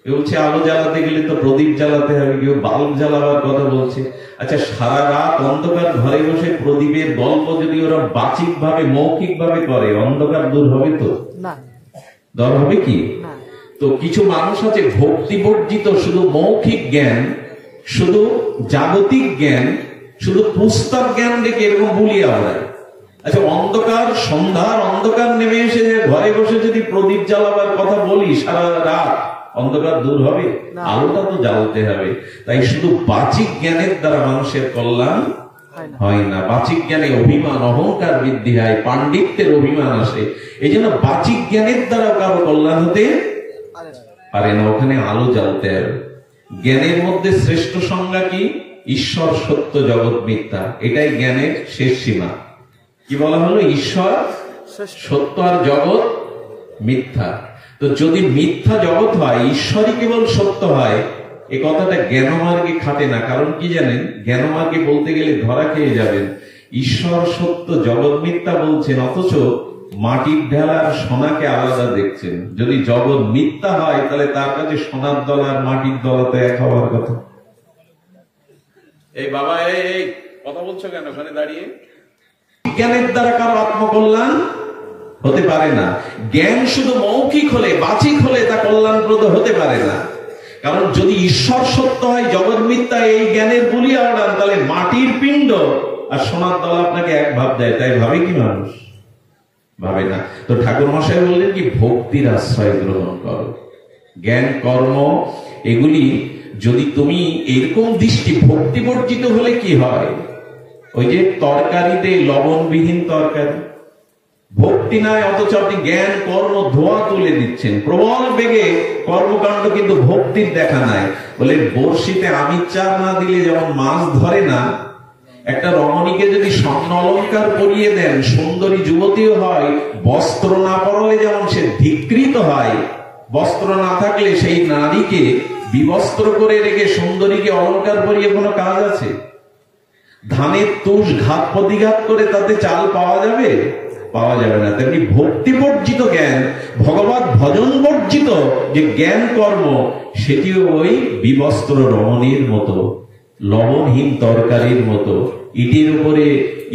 কেউ বলছে আলো জ্বালাতে গেলে তো প্রদীপ জ্বালাতে হবে, কেউ বাল্ব জ্বালাবার কথা বলছে। আচ্ছা, সারা রাত অন্ধকার ঘরে বসে প্রদীপের গল্প যদি ওরা বাচিক ভাবে মৌখিক ভাবে করে, অন্ধকার দূর হবে তো? দর হবে কি? তো কিছু মানুষ আছে ভক্তি বর্জিত, শুধু মৌখিক জ্ঞান, শুধু জাগতিক জ্ঞান, শুধু পুস্তক জ্ঞান রেখে এরকম বুলিয়ে আওড়ায়। আচ্ছা, অন্ধকার, সন্ধ্যার অন্ধকার নেমে এসে ঘরে বসে যদি প্রদীপ জ্বালাবার কথা বলি সারা রাত, অন্ধকার দূর হবে? আলোটা তো জ্বালতে হবে। তাই শুধু বাচিক জ্ঞানের দ্বারা মানুষের কল্যাণ হয় না। বাচিক জ্ঞানে অভিমান অহংকার বৃদ্ধি হয়, পাণ্ডিত্যের অভিমান আসে। এই জন্য বাচিক জ্ঞানের দ্বারা কারো কল্যাণ হতে পারে না, ওখানে আলো জ্বালতে হবে। জ্ঞানের মধ্যে শ্রেষ্ঠ সংজ্ঞা কি? ঈশ্বর সত্য, জগৎ মিথ্যা। এটাই জ্ঞানের শেষ সীমা। কি বলা হলো? ঈশ্বর সত্য আর জগৎ মিথ্যা। তো যদি মিথ্যা জগৎ হয়, ঈশ্বরই কেবল সত্য হয়, এ কথাটা জ্ঞানমার্গে খাটে না। কারণ কি জানেন, জ্ঞানমার্গে বলতে গেলে ধরা খেয়ে যাবেন। ঈশ্বর সত্য, জগৎ মিথ্যা বলছেন, অথচ মাটির ঢেলা আর সোনাকে আলাদা দেখছেন। যদি জগৎ মিথ্যা হয় তাহলে তার কাছে সোনার দলা আর মাটির দলা তো এক হওয়ার কথা। এই বাবা, এই কথা বলছো কেন ওখানে দাঁড়িয়ে? জ্ঞানের দ্বারা কারো আত্মকল্যাণ হতে পারে না। জ্ঞান শুধু মৌখিক হলে, বাচিক হলে তা কল্যাণপ্রদ হতে পারে না। কারণ যদি ঈশ্বর সত্য হয়, জগৎ মিথ্যা, এই জ্ঞানের বলিয়া ওড়ান, তাহলে মাটির পিণ্ড আর সোনার দল আপনাকে এক ভাব দেয়। তাই ভাবে কি মানুষ? ভাবে না। তো ঠাকুর মশাই বললেন কি, ভক্তির আশ্রয় গ্রহণ করো। জ্ঞান, কর্ম, এগুলি যদি তুমি এরকম দৃষ্টি, ভক্তি বর্জিত হলে কি হয়? ওই যে তরকারিতে লবণবিহীন তরকারি, ভক্তি নাই, অথচ আপনি জ্ঞান কর্ম ধোয়া তুলে দিচ্ছেন প্রবল বেগে, কর্মকাণ্ড কিন্তু ভক্তির দেখা নাই। বলে বড়শিতে আমির চার না দিলে যেমন মাছ ধরে না, একটা রমণীকে যদি স্বর্ণ অলঙ্কার পরিয়ে দেন, সুন্দরী যুবতীও হয়, বস্ত্র না পরলে যেমন সে ধিকৃত হয়, বস্ত্র না থাকলে সেই নারীকে বিবস্ত্র করে রেখে সুন্দরীকে অলঙ্কার পরিয়ে কোনো কাজ আছে? ধানের তুষ ঘাত প্রতিঘাত করে তাতে চাল পাওয়া যাবে? পাওয়া যাবে না। তেমনি ভক্তি বর্জিত জ্ঞান, ভগবত ভজন বর্জিত যে জ্ঞান কর্ম, সেটিও ওই বিবস্ত্র রমণীর মতো, লবণহীন তরকারির মতো। ইটের উপরে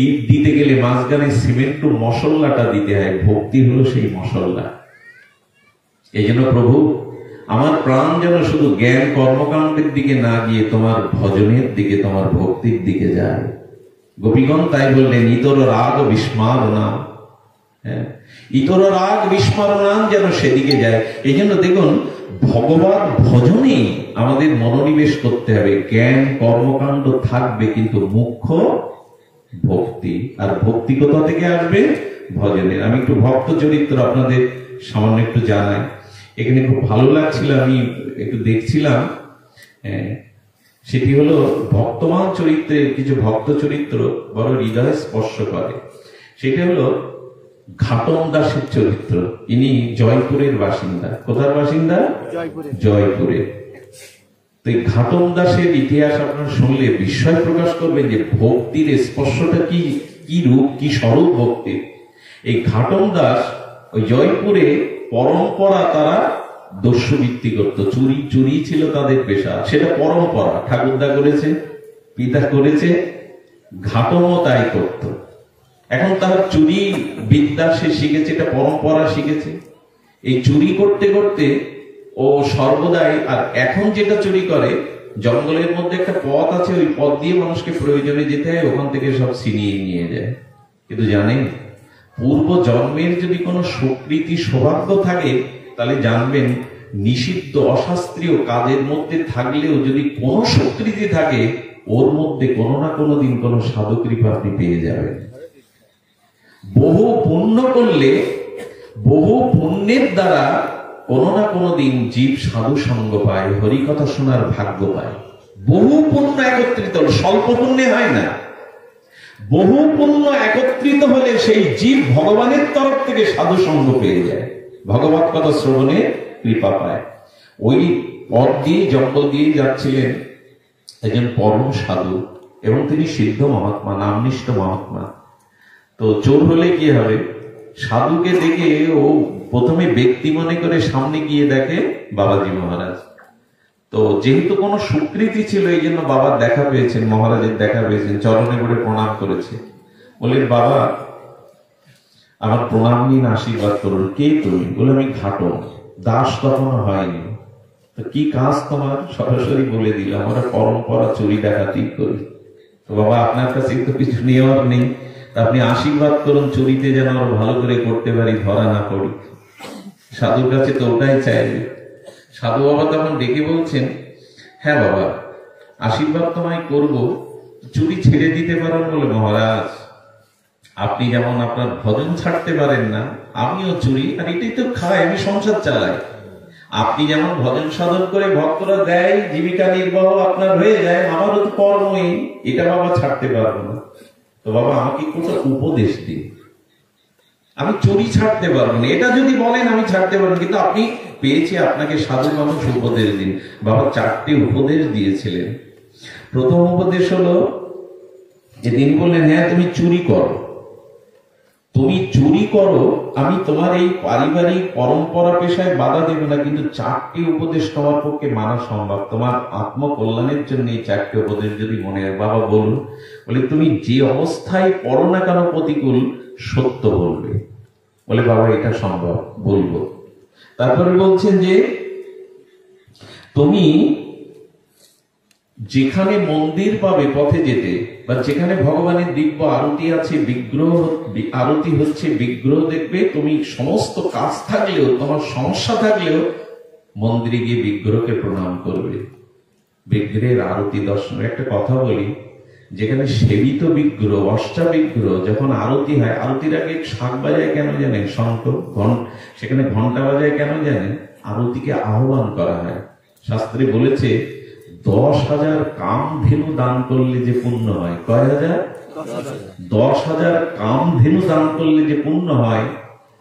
ইট দিতে গেলে মাঝখানে সিমেন্ট মশলাটা দিতে হয়, ভক্তি হলো সেই মশলা। এই জন্য প্রভু, আমার প্রাণ যেন শুধু জ্ঞান কর্মকাণ্ডের দিকে না গিয়ে তোমার ভজনের দিকে, তোমার ভক্তির দিকে যায়। গোপীগণ তাই বললেন, ইতর রাগ বিস্মারণাম, ইতর রাগ বিস্মারণাম যেন সেদিকে যায়। এই জন্য দেখুন, ভগবত ভজনে আমাদের মনোনিবেশ করতে হবে। জ্ঞান কর্মকাণ্ড থাকবে, কিন্তু মুখ্য ভক্তি। আর ভক্তি কোথা থেকে আসবে? ভজনের। আমি একটু ভক্ত চরিত্র আপনাদের সামান্য একটু জানাই। এখানে খুব ভালো লাগছিল, আমি একটু দেখছিলাম, সেটি হলো ভক্তমান চরিত্রের কিছু ভক্ত চরিত্র বড় হৃদয় স্পর্শ করে। সেটা হলো ঘাটন দাসের চরিত্র। ইনি জয়পুরের বাসিন্দা। কোথার বাসিন্দা? জয়পুরে। তো এই ঘাটন দাসের ইতিহাস আপনারা শুনলে বিস্ময় প্রকাশ করবেন যে ভক্তির স্পর্শটা কি রূপ, কি স্বরূপ ভক্তির। এই ঘাটন দাস ওই জয়পুরে পরম্পরা, তারা দস্যুবৃত্তি করত, চুরি ছিল তাদের পেশা। সেটা পরম্পরা, ঠাকুরদা করেছে, পিতা করেছে, ঘাটনও তাই করত। এখন তার চুরি বিদ্যা সে শিখেছে, এটা পরম্পরা শিখেছে। এই চুরি করতে করতে ও সর্বদাই, আর এখন যেটা চুরি করে, জঙ্গলের মধ্যে একটা পথ আছে, ওই পথ দিয়ে মানুষকে প্রয়োজনে যেতে হয়, ওখান থেকে সব ছিনিয়ে নিয়ে যায়। কিন্তু জানেন, পূর্ব জন্মের যদি কোনো সুকৃতি সৌভাগ্য থাকে, তাহলে জানবেন নিষিদ্ধ অশাস্ত্রীয় কাজের মধ্যে থাকলেও যদি কোনো সুকৃতি থাকে, ওর মধ্যে কোনো না কোনো দিন কোনো সাধু কৃপা আপনি পেয়ে যাবেন। বহু পুণ্য করলে বহু পুণ্যের দ্বারা কোনো না কোনো দিন জীব সাধু সঙ্গ পায়, হরিকথা শোনার ভাগ্য পায়। বহু পুণ্য একত্রিত হল, স্বল্প পুণ্যে হয় না। বহু পুণ্য একত্রিত হলে সেই জীব ভগবানের তরফ থেকে সাধু সঙ্গ পেয়ে যায়, ভগবত কথা শ্রবণে কৃপা পায়। ওই পথ দিয়ে জঙ্গল দিয়ে যাচ্ছিলেন একজন পরম সাধু, এবং তিনি সিদ্ধ মহাত্মা, নামনিষ্ঠ মহাত্মা। তো চোর হলে কি হবে, সাধুকে দেখে ও প্রথমে ব্যক্তি মনে করে সামনে গিয়ে দেখে বাবাজি মহারাজ। তো যেহেতু কোনো স্বীকৃতি ছিল, এই জন্য বাবার দেখা পেয়েছেন, মহারাজের দেখা পেয়েছেন, চরণে পড়ে প্রণাম করেছে। বললেন, বাবা আমার প্রণাম নিন, আশীর্বাদ করুন। কে তুমি? বলে, আমি ঘাটক, দাস তখনও হয়নি। তো কি কাজ তোমার? সরাসরি বলে দিল, আমরা পরম্পরা চুরি ডাকাতি করি। তো বাবা আপনার কাছে তো কিছু নেওয়ার নেই, তা আপনি আশীর্বাদ করুন চুরিতে যেন আরো ভালো করে করতে পারি, ধরা না পড়ি। সাধুর কাছে তো ওটাই চাইবে। সাধু বাবা তখন ডেকে বলছেন, হ্যাঁ বাবা আশীর্বাদ তোমায় করব, চুরি ছেড়ে দিতে পারেন? বলে, মহারাজ আপনি যেমন আপনার ভজন ছাড়তে পারেন না, আমিও চুরি, আর এটাই তো খাই, আমি সংসার চালাই। আপনি যেমন ভজন সাধন করে ভক্তরা দেয়, জীবিকা নির্বাহ আপনার হয়ে যায়, আমারও তো কর্মই, এটা বাবা ছাড়তে পারবো না। তো বাবা আমাকে কোথাও উপদেশ দিন, আমি চুরি ছাড়তে পারবো না। এটা যদি বলেন আমি ছাড়তে পারবো, কিন্তু আপনি পেয়েছি, আপনাকে সাধু মানুষ উপদেশ দিন। বাবা 4টে উপদেশ দিয়েছিলেন। প্রথম উপদেশ হলো যে তিনি বললেন, হ্যাঁ তুমি চুরি করো, তুমি চুরি করো, আমি তোমার এই পারিবারিক পরম্পরা পেশায় বাধা দেব না, কিন্তু 4টে উপদেশ তোমার পক্ষে মানা সম্ভব, তোমার আত্মকল্যাণের জন্য এই 4টে উপদেশ যদি মনে হয়। বাবা বলুন। বলে, তুমি যে অবস্থায় পড়ো না কেন প্রতিকূল, সত্য বলবে। বলে, বাবা এটা সম্ভব, বলবো। তারপরে বলছেন যে তুমি যেখানে মন্দির পাবে পথে যেতে, বা যেখানে ভগবানের দিব্য আরতি আছে, বিগ্রহ আরতি হচ্ছে, বিগ্রহ দেখবে, তুমি সমস্ত কাজ থাকলেও, তোমার সমস্যা থাকলেও মন্দিরে গিয়ে বিগ্রহকে প্রণাম করবে, বিগ্রহের আরতি দর্শন। একটা কথা বলি, যেখানে সেবিত বিগ্রহ, অষ্টা বিগ্রহ, যখন আরতি হয়, আরতির আগে শাঁখ বাজায় কেন জানেন? শঙ্খ, সেখানে ঘন্টা বাজায় কেন জানেন? আরতিকে আহ্বান করা হয়। শাস্ত্রে বলেছে 10,000 কামধেনু দান করলে যে পুণ্য হয়। কয় হাজার? 10,000 কামধেনু দান করলে যে পুণ্য হয়,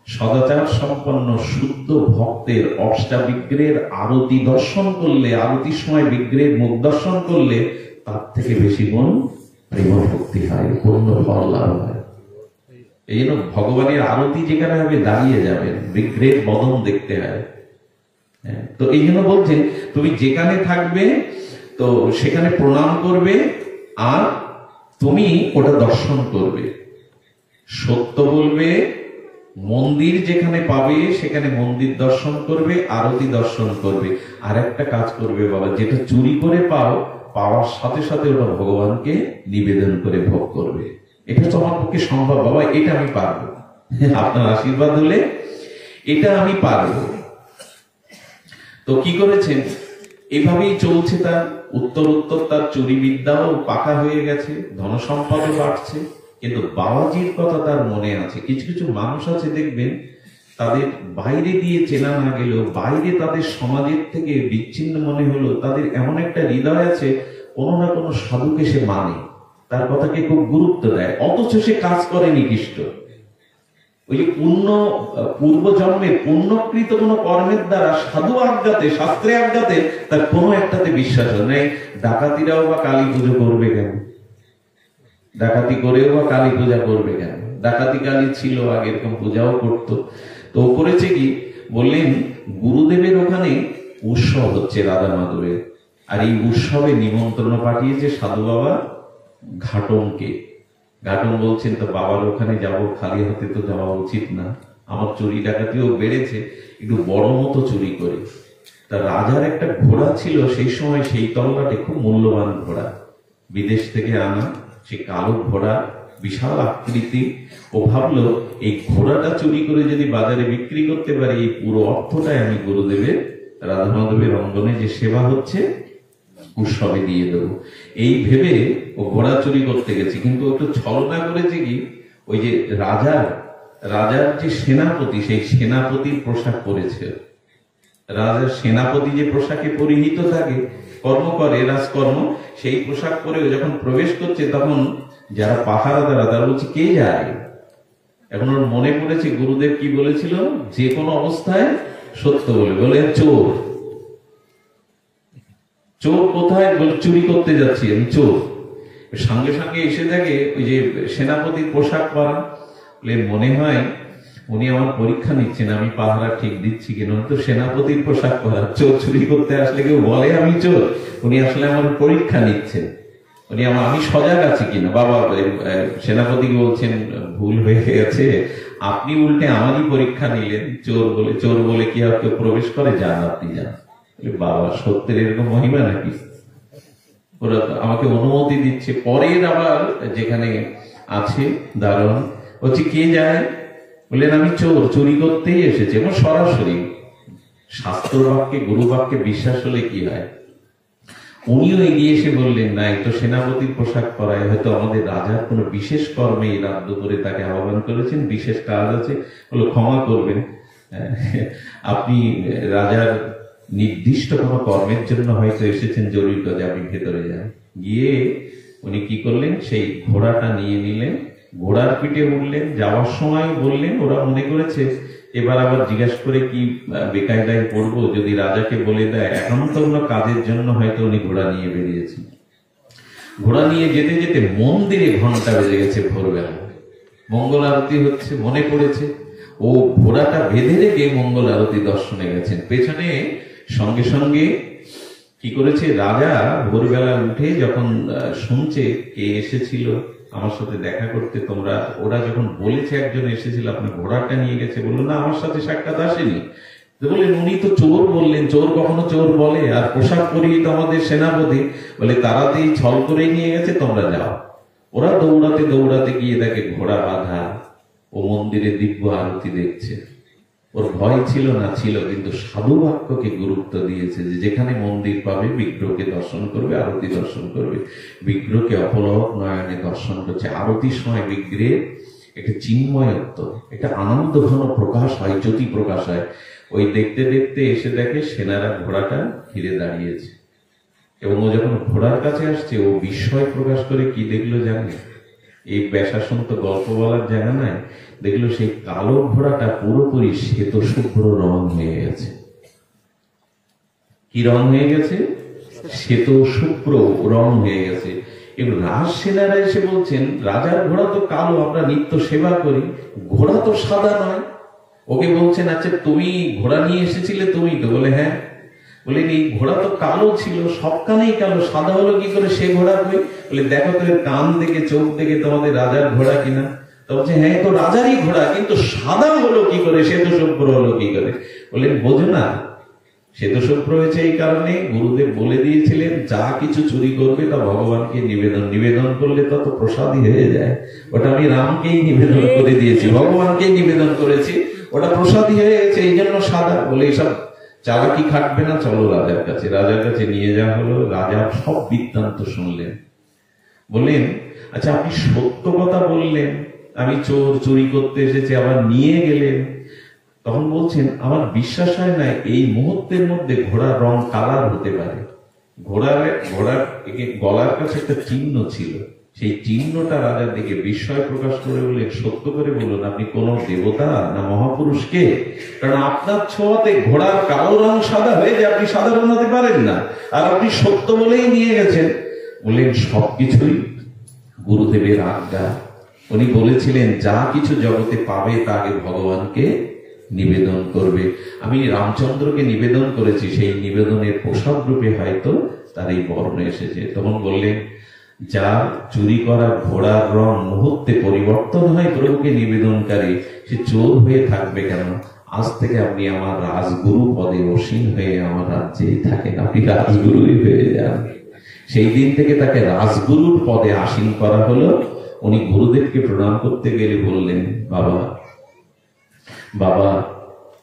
সদাচার সম্পন্ন শুদ্ধ ভক্তের অষ্টাবিগ্রহের আরতি দর্শন করলে, আরতির সময় বিগ্রহের মুখ দর্শন করলে তার থেকে বেশি গুণ প্রেম ভক্তি হয়, পূর্ণ ফল লাভ হয়। এই জন্য ভগবানের আরতি যেখানে হবে দাঁড়িয়ে যাবেন, বিগ্রহের বদন দেখতে হয়। তো এই জন্য বলছেন, তুমি যেখানে থাকবে তো সেখানে প্রণাম করবে, আর তুমি ওটা দর্শন করবে, সত্য বলবে, মন্দির যেখানে পাবে সেখানে মন্দির দর্শন করবে, আরতি দর্শন করবে। আর একটা কাজ করবে বাবা, যেটা চুরি করে পাওয়ার সাথে সাথে ওটা ভগবানকে নিবেদন করে ভোগ করবে। এটা তো আমার পক্ষে সম্ভব বাবা, এটা আমি পারবো, আপনার আশীর্বাদ হলে এটা আমি পারবো। তো কি করেছেন? এভাবেই চলছে তার, উত্তর তার চুরি বিদ্যাও পাকা হয়ে গেছে, ধনসম্পদও বাড়ছে, কিন্তু বাবাজির কথা তার মনে আছে। কিছু কিছু মানুষ আছে দেখবেন, তাদের বাইরে দিয়ে চেনা না গেলেও, বাইরে তাদের সমাজের থেকে বিচ্ছিন্ন মনে হলো, তাদের এমন একটা হৃদয় আছে, কোনো না কোনো সাধুকে সে মানে, তার কথাকে খুব গুরুত্ব দেয়, অথচ সে কাজ করে নিকৃষ্ট। ওই যে পূর্ব জন্মের পুণ্যকৃত কোন কর্মের দ্বারা সাধু আজ্ঞাতে, শাস্ত্রে আজ্ঞাতে তার কোনো একটাতে বিশ্বাস নেই। ডাকাতিরাও বা কালী পুজো করবে কেন? ডাকাতি করেও বা কালী পূজা করবে কেন? ডাকাতি কালী ছিল আগে, এরকম পূজাও করতো। তো করেছে কি, বললেন গুরুদেবের ওখানে উৎসব হচ্ছে রাধা মাধবের, আর এই উৎসবে নিমন্ত্রণ পাঠিয়েছে সাধু বাবা ঘাটনকে। ঘাটন বলছেন, তো বাবার ওখানে যাব, খালি হাতে তো যাওয়া উচিত না, আমার চুরি ডাকাতিও বেড়েছে, একটু বড় মতো চুরি করি। তা রাজার একটা ঘোড়া ছিল সেই সময়, সেই তল্লাটে খুব মূল্যবান ঘোড়া, বিদেশ থেকে আনা, সে কালো ঘোড়া, বিশাল আকৃতি। ও ভাবলো এই ঘোড়াটা চুরি করে যদি বাজারে বিক্রি করতে পারি, এই পুরো অর্থটাই আমি গুরুদেবের, রাধা মাধবের অঙ্গনে যে সেবা হচ্ছে উৎসবে দিয়ে দেবো। এই ভেবে ও ঘোড়া চুরি করতে গেছে, কিন্তু একটু ছলনা করেছে কি, ওই যে রাজার রাজার যে সেনাপতি, সেই সেনাপতির পোশাক পরেছে। রাজার সেনাপতি যে পোশাকে পরিহিত থাকে, কর্ম করে রাজকর্ম, সেই পোশাক পরে যখন প্রবেশ করছে, তখন যারা পাহারাদারা তারা বলছে কে যায়। এখন ওর মনে পড়েছে গুরুদেব কি বলেছিল, যে কোনো অবস্থায় সত্য বলে চোর। চোর কোথায়? বলে চুরি করতে যাচ্ছি আমি, চোর। সঙ্গে সঙ্গে এসে দেখে ওই যে সেনাপতির পোশাক পরা, মনে হয় উনি আমার পরীক্ষা নিচ্ছেন আমি পাহারা ঠিক দিচ্ছি কিনা। তো সেনাপতির পোশাক পরা, চোর চুরি করতে আসলে কেউ বলে আমি চোর? উনি আসলে আমার পরীক্ষা নিচ্ছেন, উনি আমি সজাগ আছি কিনা। বাবা সেনাপতি বলছেন ভুল হয়ে গেছে, আপনি উল্টে আমারই পরীক্ষা নিলেন। চোর বলে কি আর কেউ প্রবেশ করে? যান আপনি যান। বাবা সত্যের এরকম মহিমা নাকি? ওরা আমাকে অনুমতি দিচ্ছে। পরের আবার যেখানে আছে দারোয়ান বলছে কে যায়? বললেন আমি চোর, চুরি করতেই এসেছি। এবং সরাসরি শাস্ত্র বাক্যে গুরু বাক্যে বিশ্বাস হলে কি হয়। উনিও এগিয়ে এসে বললেন না, এই তো সেনাপতির পোশাক পরায়, হয়তো আমাদের রাজার কোনো বিশেষ কর্মে এই রাত দুপুরে তাকে আহ্বান করেছেন, বিশেষ কাজ আছে। বলো ক্ষমা করবেন, আপনি রাজার নির্দিষ্ট কোনো কর্মের জন্য হয়তো এসেছেন জরুরি কাজে, আপনি ভেতরে যান। গিয়ে উনি কি করলেন, সেই ঘোড়াটা নিয়ে নিলেন, ঘোড়ার পিঠে উঠলেন। যাওয়ার সময় বললেন, ওরা মনে করেছে এবার আবার জিজ্ঞাসা করে কি বেকায়দায় পড়বো, যদি রাজাকে বলে দেয়। এখন তো কোনো কাজের জন্য হয়তো উনি ঘোড়া নিয়ে বেরিয়েছেন। ঘোড়া নিয়ে যেতে যেতে মন্দিরে ঘন্টা বেজে গেছে, ভোরবেলা মঙ্গল আরতি হচ্ছে, মনে পড়েছে। ও ঘোড়াটা বেঁধে রেখে মঙ্গল আরতি দর্শনে গেছেন। পেছনে সঙ্গে সঙ্গে কি করেছে, রাজা ভোরবেলা উঠে যখন শুনছে কে এসেছিল আমার সাথে দেখা করতে, ওরা যখন বলেছে একজন এসেছিল আপনার ঘোড়াটা নিয়ে গেছে, বললো না আমার সাথে সাক্ষাৎ আসেনি। বললেন উনি তো চোর, বললেন চোর কখনো চোর বলে? আর পোশাক পরিহিত আমাদের সেনাপতি, বলে তারাতেই ছল করেই নিয়ে গেছে, তোমরা যাও। ওরা দৌড়াতে দৌড়াতে গিয়ে দেখে ঘোড়া বাঁধা, ও মন্দিরে দিব্য আরতি দেখছে। ওর ভয় ছিল না, ছিল, কিন্তু সাধু বাক্যকে গুরুত্ব দিয়েছে যে যেখানে মন্দির পাবে বিগ্রহকে দর্শন করবে, আরতি দর্শন করবে। বিগ্রহকে অপলক নয়নে দর্শন করছে। আরতির সময় বিগ্রহের একটা চিন্ময়ত্ব, একটা আনন্দ ঘন প্রকাশ হয়, জ্যোতি প্রকাশ হয়। ওই দেখতে দেখতে এসে দেখে সেনারা ঘোড়াটা ঘিরে দাঁড়িয়েছে। এবং ও যখন ঘোড়ার কাছে আসছে, ও বিস্ময় প্রকাশ করে কি দেখলো জানে? এই ব্যাসাসন তো গল্প বলার জায়গা নাই, দেখলো সেই কালো ঘোড়াটা পুরোপুরি শ্বেত শুভ্র রং হয়ে গেছে। কি রং হয়ে গেছে? শ্বেত শুভ্র রং হয়ে গেছে। এবং রাজ সেনারা এসে বলছেন রাজার ঘোড়া তো কালো, আমরা নিত্য সেবা করি, ঘোড়া তো সাদা নয়। ওকে বলছেন আচ্ছা তুমি ঘোড়া নিয়ে এসেছিলে? তুমি তো? বলে হ্যাঁ। বলে এই ঘোড়া তো কালো ছিল, সব কানেই কালো, সাদা হলো কি করে? সে ঘোড়া কই? বলে দেখো তো এর কান দেখে, চোখ দেখে তোমাদের রাজার ঘোড়া কিনা। তো বলছে হ্যাঁ তো রাজারই ঘোড়া, কিন্তু সাদা হলো কি করে, শ্বেত শুভ্র হলো কি করে? বললেন বোঝো না, শ্বেত শুভ্র হয়েছে এই কারণে গুরুদেব বলে দিয়েছিলেন যা কিছু চুরি করবে তা ভগবানকে নিবেদন করলে তত প্রসাদী হয়ে যায়। ওটা আমি রামকেই নিবেদন করে দিয়েছি, ভগবানকেই নিবেদন করেছি, ওটা প্রসাদী হয়ে গেছে, এই জন্য সাদা। বলে এইসব চালাকি খাটবে না, চলো রাজার কাছে। রাজার কাছে নিয়ে যাওয়া হলো। রাজা সব বৃত্তান্ত শুনলেন। বললেন আচ্ছা আপনি সত্য কথা বললেন, আমি চোর, চুরি করতে এসেছি, আবার নিয়ে গেলেন। তখন বলছেন আমার বিশ্বাস হয় না এই মুহূর্তের মধ্যে ঘোড়ার রং কালার হতে পারে। ঘোড়ার গলার কাছে একটা চিহ্ন ছিল, সেই চিহ্নটা রাজার দিকে বিস্ময় প্রকাশ করে বললেন সত্য করে বলুন আপনি কোন দেবতা না মহাপুরুষকে? কারণ আপনার ছোঁয়াতে ঘোড়ার কালো রং সাদা হয়ে যায়, আপনি সাধারণ হতে পারেন না, আর আপনি সত্য বলেই নিয়ে গেছেন। বললেন সবকিছুই গুরুদেবের আজ্ঞা। উনি বলেছিলেন যা কিছু জগতে পাবে তা আগে ভগবানকে নিবেদন করবে। আমি রামচন্দ্রকে নিবেদন করেছি, সেই নিবেদনের প্রসাদ রূপে হয়তো তার এই বর্ণ এসেছে। তখন বললেন যার চুরি করা ঘোড়ার রং মুহূর্তে পরিবর্তন হয় প্রভুকে নিবেদনকারী, সে চোর হয়ে থাকবে কেন? আজ থেকে আপনি আমার রাজগুরু পদে অসীন হয়ে আমার রাজ্যেই থাকেন, আপনি রাজগুরুই হয়ে যান। সেই দিন থেকে তাকে রাজগুরুর পদে আসীন করা হলো। উনি গুরুদেবকে প্রণাম করতে গেলে বললেন বাবা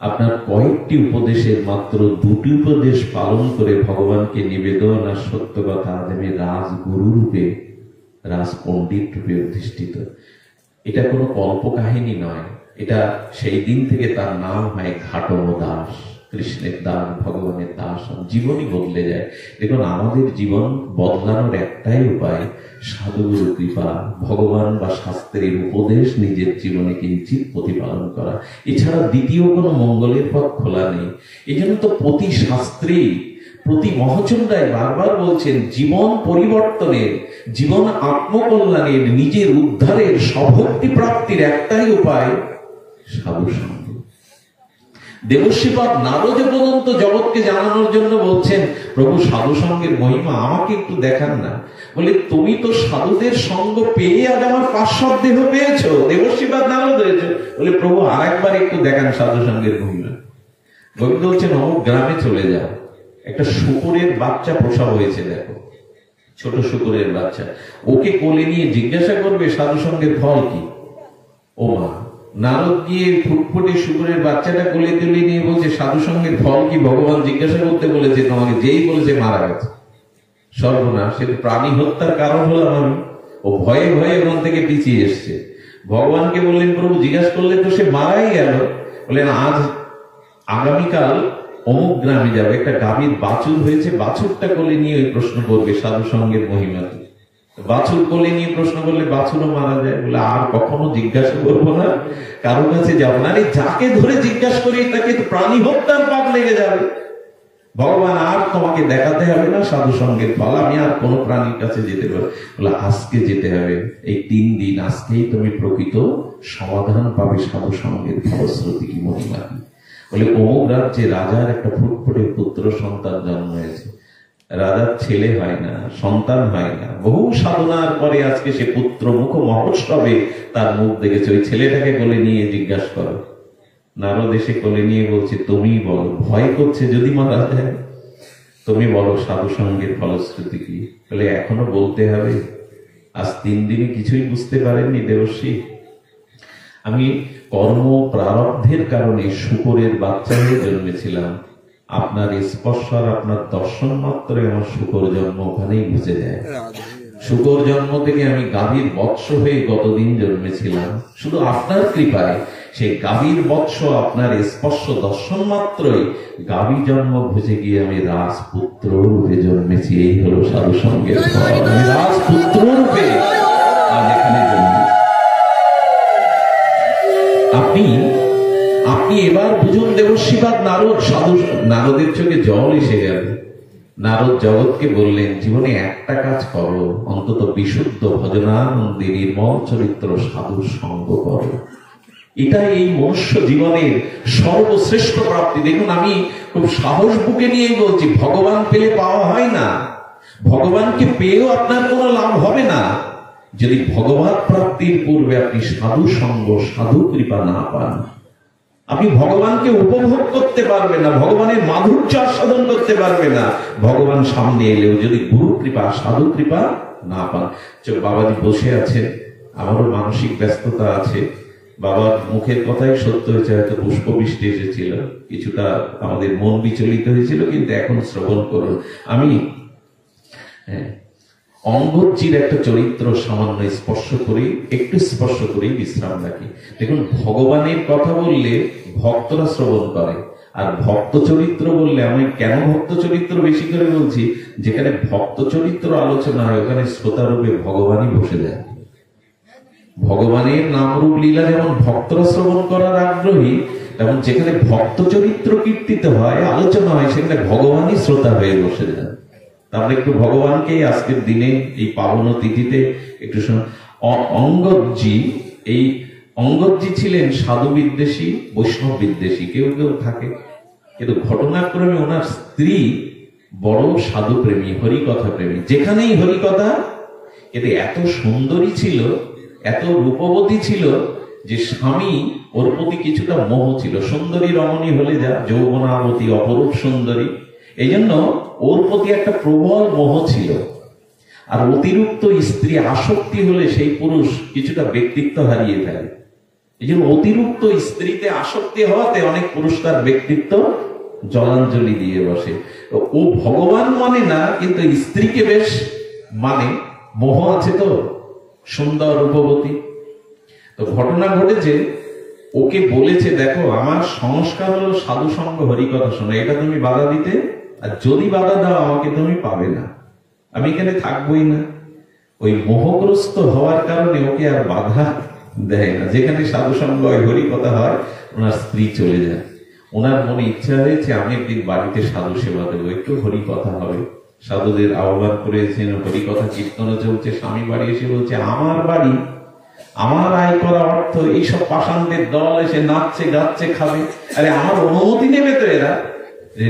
আপনার কয়েকটি উপদেশের মাত্র দুটি উপদেশ পালন করে ভগবানকে নিবেদন আর সত্য কথা আজ আমি রাজগুরু রূপে, রাজপণ্ডিত রূপে অধিষ্ঠিত। এটা কোনো কল্প কাহিনী নয়, এটা সেই দিন থেকে তার নাম হয় ঘাটম দাস, কৃষ্ণের দাস, ভগবানের দাস। জীবনই বদলে যায়। দেখুন, আমাদের জীবন বদলানোর একটাই উপায়, সাধুগুরু কৃপা, ভগবান বা শাস্ত্রের উপদেশ নিজের জীবনে কিঞ্চিত প্রতিপালন করা। এছাড়া দ্বিতীয় কোনো মঙ্গলের পথ খোলা নেই। এই জন্য তো প্রতি শাস্ত্রে, প্রতি মহাচন্দ্রায় বারবার বলছেন, জীবন পরিবর্তনের, জীবন আত্মকল্যাণের, নিজের উদ্ধারের, স্বভক্তি প্রাপ্তির একটাই উপায় সাধু সঙ্গ। দেবশ্রীপাদ নারদ পর্যন্ত জগৎকে জানানোর জন্য বলছেন, প্রভু সাধু সঙ্গের মহিমা আমাকে একটু দেখান না। বলে, তুমি তো সাধুদের সঙ্গ পেয়ে আজ আমার পার্শ্বদ দেহ পেয়েছো, দেবশ্রীপাদ নারদ হয়েছে। বলে, প্রভু আর একবার একটু দেখান সাধু সঙ্গের মহিমা। গোবিন্দ বলছেন, অমুক গ্রামে চলে যাও, একটা শুকুরের বাচ্চা প্রসব হয়েছে, দেখো, ছোট শুকুরের বাচ্চা, ওকে কোলে নিয়ে জিজ্ঞাসা করবে সাধু সঙ্গের ফল কি। ও মা, নারদ গিয়ে ফুটফুটে শুকুরের বাচ্চাটা কোলে তুলে নিয়ে বলছে, সাধু সঙ্গের ফল কি ভগবান জিজ্ঞাসা করতে বলেছে তোমাকে? যেই বলেছে মারা গেছে। সর্বনাশ, সে তো প্রাণী হত্যার কারণ হলাম আমি। ও ভয়ে ভয়ে ওখান থেকে পিছিয়ে এসছে। ভগবানকে বললেন, প্রভু জিজ্ঞাসা করলে তো সে মারাই গেল। বললেন, আজ আগামীকাল অমুক গ্রামে যাবে, একটা গাভীর বাছুর হয়েছে, বাছুরটা কোলে নিয়ে ওই প্রশ্ন করবে সাধু সঙ্গের মহিমা। বাছুর কোলে নিয়ে প্রশ্ন করলে বাছুরও মারা যায়। বলে, আর কখনো জিজ্ঞাসা করবো না, কারো কাছে যাবো না। যাকে ধরে জিজ্ঞাসা করি তাকে তো প্রাণী হত্যার পাপ লেগে যাবে। ভগবান আর তোমাকে দেখাতে হবে না সাধু সঙ্গের ফল, আমি আর কোনো প্রাণীর কাছে যেতে পারবো। বলে, আজকে যেতে হবে, এই 3 দিন, আজকেই তুমি প্রকৃত সমাধান পাবে সাধু সঙ্গের ফলশ্রুতি কি, মহিমা কি। বলে, অমুক রাজ্যে রাজার একটা ফুটফুটে পুত্র সন্তান জন্ম হয়েছে। রাজার ছেলে হয় না, সন্তান হয় না, বহু সাধনার পরে আজকে সে পুত্র মুখ মহোৎসবে তার মুখ দেখেছে। ওই ছেলেটাকে কোলে নিয়ে জিজ্ঞাসা করো। নারদ এসে কোলে নিয়ে বলছে, তুমি বলো, ভয় করছে যদি মারা যায়, তুমি বলো সাধু সঙ্গের ফলশ্রুতি কি। বলে, এখনো বলতে হবে? আজ 3 দিনে কিছুই বুঝতে পারেননি দেবশ্রী? আমি কর্ম প্রারব্ধের কারণে শুকরের বাচ্চা হয়ে জন্মেছিলাম। আপনার স্পর্শ আর আপনার দর্শন মাত্র আমার শুকর জন্ম ওখানেই বুঝে যায়। শুকর জন্ম থেকে আমি গাভীর বৎস হয়ে গতদিন জন্মেছিলাম। শুধু আপনার কৃপায় সেই গাভীর বৎস, আপনার স্পর্শ দর্শন মাত্রই গাভী জন্ম বুঝে গিয়ে আমি রাজপুত্র রূপে জন্মেছি। এই হলো সাধু সঙ্গের ফল। আমি রাজপুত্র রূপে আজ এখানে জন্মেছি। আপনি এবার বুঝুন দেবশ্রীপাদ নারদ। সাধু নারদের চোখে জল এসে গেল। নারদ জগৎকে বললেন, জীবনে একটা কাজ করো, অন্তত বিশুদ্ধ ভজনানন্দে নির্মল চরিত্র সাধুর সঙ্গ করো। এটা এই মনুষ্য জীবনের সর্বশ্রেষ্ঠ প্রাপ্তি। দেখুন, আমি খুব সাহস বুকে নিয়েই বলছি, ভগবান পেলে পাওয়া হয় না, ভগবানকে পেয়েও আপনার কোনো লাভ হবে না যদি ভগবত প্রাপ্তির পূর্বে আপনি সাধু সঙ্গ, সাধু কৃপা না পান। আপনি ভগবানকে উপভোগ করতে পারবে না, ভগবানের মাধুর্য আস্বাদন করতে পারবে না ভগবান সামনে এলেও যদি গুরু কৃপা, সাধু কৃপা না পান। বাবাজি বসে আছে, আমারও মানসিক ব্যস্ততা আছে। বাবার মুখের কথাই সত্য হয়েছে, হয়তো পুষ্প বৃষ্টি এসেছিল, কিছুটা আমাদের মন বিচলিত হয়েছিল, কিন্তু এখন শ্রবণ করুন। আমি অঙ্গদজির একটা চরিত্র সামান্য একটু স্পর্শ করেই বিশ্রাম রাখি। দেখুন, ভগবানের কথা বললে ভক্তরা শ্রবণ করে, আর ভক্ত চরিত্র বললে, আমি কেন ভক্ত চরিত্র বেশি করে বলছি, যেখানে ভক্ত চরিত্র আলোচনা হয় ওখানে শ্রোতারূপে ভগবানই বসে যায়। ভগবানের নামরূপ লীলা যেমন ভক্তরা শ্রবণ করার আগ্রহী, তেমন যেখানে ভক্ত চরিত্র কীর্তিত হয়, আলোচনা হয়, সেখানে ভগবানই শ্রোতা হয়ে বসে যায়। তাহলে একটু ভগবানকে আজকের দিনে এই পাবন তিথিতে একটু অঙ্গদজি ছিলেন সাধু বিদ্বেষী, বৈষ্ণব বিদ্বেষী, কেউ কেউ থাকে, কিন্তু ঘটনাক্রমে ওনার স্ত্রী বড় সাধু প্রেমী, হরিকথা প্রেমী। যেখানেই হরিকথা, এতে এত সুন্দরী ছিল, এত রূপবতী ছিল যে স্বামী ওর প্রতি কিছুটা মোহ ছিল। সুন্দরী রমণী হলে যা, যৌবনাবতী অপরূপ সুন্দরী, এই জন্য ওর প্রতি একটা প্রবল মোহ ছিল। আর অতিরিক্ত স্ত্রী আসক্তি হলে সেই পুরুষ কিছুটা ব্যক্তিত্ব হারিয়ে ফেলে। এই জন্য অতিরিক্ত স্ত্রীতে আসক্তি হওয়াতে অনেক পুরুষ তার ব্যক্তিত্ব জলাঞ্জলি দিয়ে বসে। ও ভগবান মানে না, কিন্তু স্ত্রীকে বেশ মানে, মোহ আছে তো, সুন্দর রূপবতী। তো ঘটনা ঘটেছে, ওকে বলেছে, দেখো আমার সংস্কার হলো সাধু সঙ্গ হরিকথা শোনা, এটা তুমি বাধা দিতে, আর যদি বাধা দাও আমাকে তুমি পাবে না, আমি এখানে থাকবোই না। ওই মোহগ্রস্ত হওয়ার কারণে ওকে আর বাধা দেয় না। যেখানে সাধু সঙ্গ হয়, হরিকথা হয়, ওনার স্ত্রী চলে যায়। ওনার মনে ইচ্ছা হয়েছে আমি একদিন বাড়িতে সাধু সেবা দেবো, একটু হরিকথা হবে। সাধুদের আহ্বান করেছেন, হরিকথা কীর্তনে চলছে। স্বামী বাড়ি এসে বলছে, আমার বাড়ি, আমার আয় করা অর্থ এইসব পাষাণদের দল এসে নাচছে গাচ্ছে খাবে, আরে আমার অনুমতি নেবে তো? এরা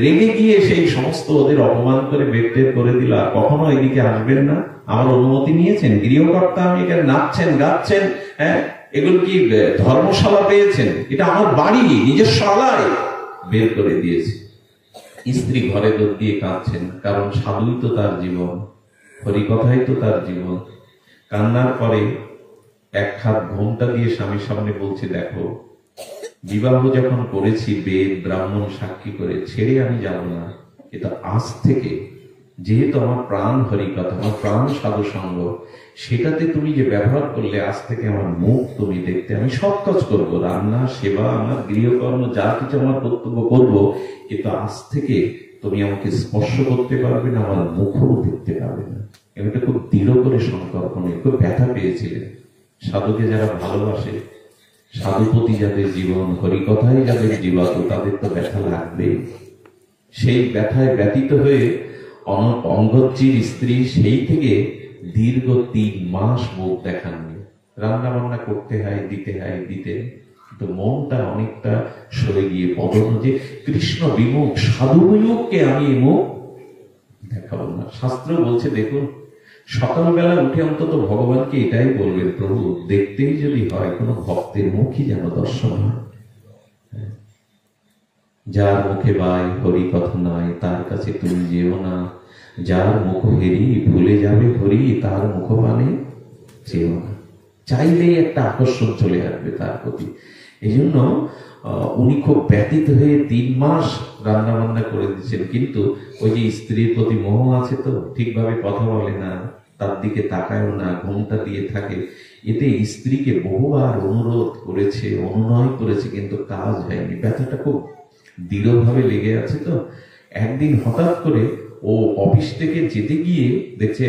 রেগে গিয়ে সেই সমস্ত ওদের অপমান করে বের করে দিল, আর কখনো এদিকে আসবেন না, আমার অনুমতি নিয়েছেন, গৃহকর্তা আমি, এখানে নাচছেন গাচ্ছেন, হ্যাঁ এগুলো কি ধর্মশালা পেয়েছেন? এটা আমার বাড়ি, নিজস্ব আলায়, বের করে দিয়েছে। স্ত্রী ঘরে দৌড় দিয়ে কাঁদছেন, কারণ সাধুই তো তার জীবন, হরিকথাই তো তার জীবন। কান্নার পরে এক হাত ঘোমটা দিয়ে স্বামীর সামনে বলছে, দেখো বিবাহ যখন করেছি বেদ ব্রাহ্মণ সাক্ষী করে, ছেড়ে আমি যাব না, এটা আজ থেকে যেহেতু আমার প্রাণ হরিকথা, আমার প্রাণ সাধু সঙ্গ, সেটাতে তুমি যে ব্যবহার করলে, আজ থেকে আমার মুখ তুমি দেখতে, আমি সব কাজ করবো, রান্না সেবা আমার গৃহকর্ম যা কিছু আমার কর্তব্য করবো, কিন্তু আজ থেকে তুমি আমাকে স্পর্শ করতে পারবে না, আমার মুখও দেখতে পারবে না। এটা খুব দৃঢ় করে সংকল্প নিয়ে, খুব ব্যথা পেয়েছিলেন। সাধুকে যারা ভালোবাসে, সাধুপতি যাদের জীবন, হরিকথাই যাদের জীবাত, তাদের তো ব্যথা লাগবেই। সেই ব্যথায় ব্যতীত হয়ে অঙ্গদজির স্ত্রী সেই থেকে দীর্ঘ 3 মাস মুখ দেখাননি। রান্না বান্না করতে হয়, দিতে হয়, দিতে, কিন্তু মনটা অনেকটা সরে গিয়ে বদন যে কৃষ্ণ বিমুখ, সাধু বিমুখকে আমি মুখ দেখাবো না। শাস্ত্র বলছে, দেখুন সকালবেলা উঠে অন্তত ভগবানকে এটাই বলবেন, প্রভু দেখতেই যদি হয় কোন ভক্তের মুখই যেন দর্শন হয়। যার মুখে বাই হরি কথা নাই, তার কাছে তুমি যেও না, যার মুখ হেরি ভুলে যাবে হরি, তার মুখ মানে যেও না। চাইলেই একটা আকর্ষণ চলে আসবে তার প্রতি। এই জন্য উনি খুব ব্যতীত হয়ে 3 মাস রান্না বান্না করে দিচ্ছেন, কিন্তু ওই যে স্ত্রীর প্রতি মোহ আছে তো, ঠিকভাবে কথা বলে না, তার দিকে তাকায়ও না, ঘুমটা দিয়ে থাকে। এতে স্ত্রীকে বহুবার অনুরোধ করেছে, অনুনয় করেছে, কিন্তু কাজ হয়নি। ব্যথাটা খুব দৃঢ়ভাবে লেগে আছে তো। একদিন হঠাৎ করে ও অফিস থেকে যেতে গিয়ে দেখছে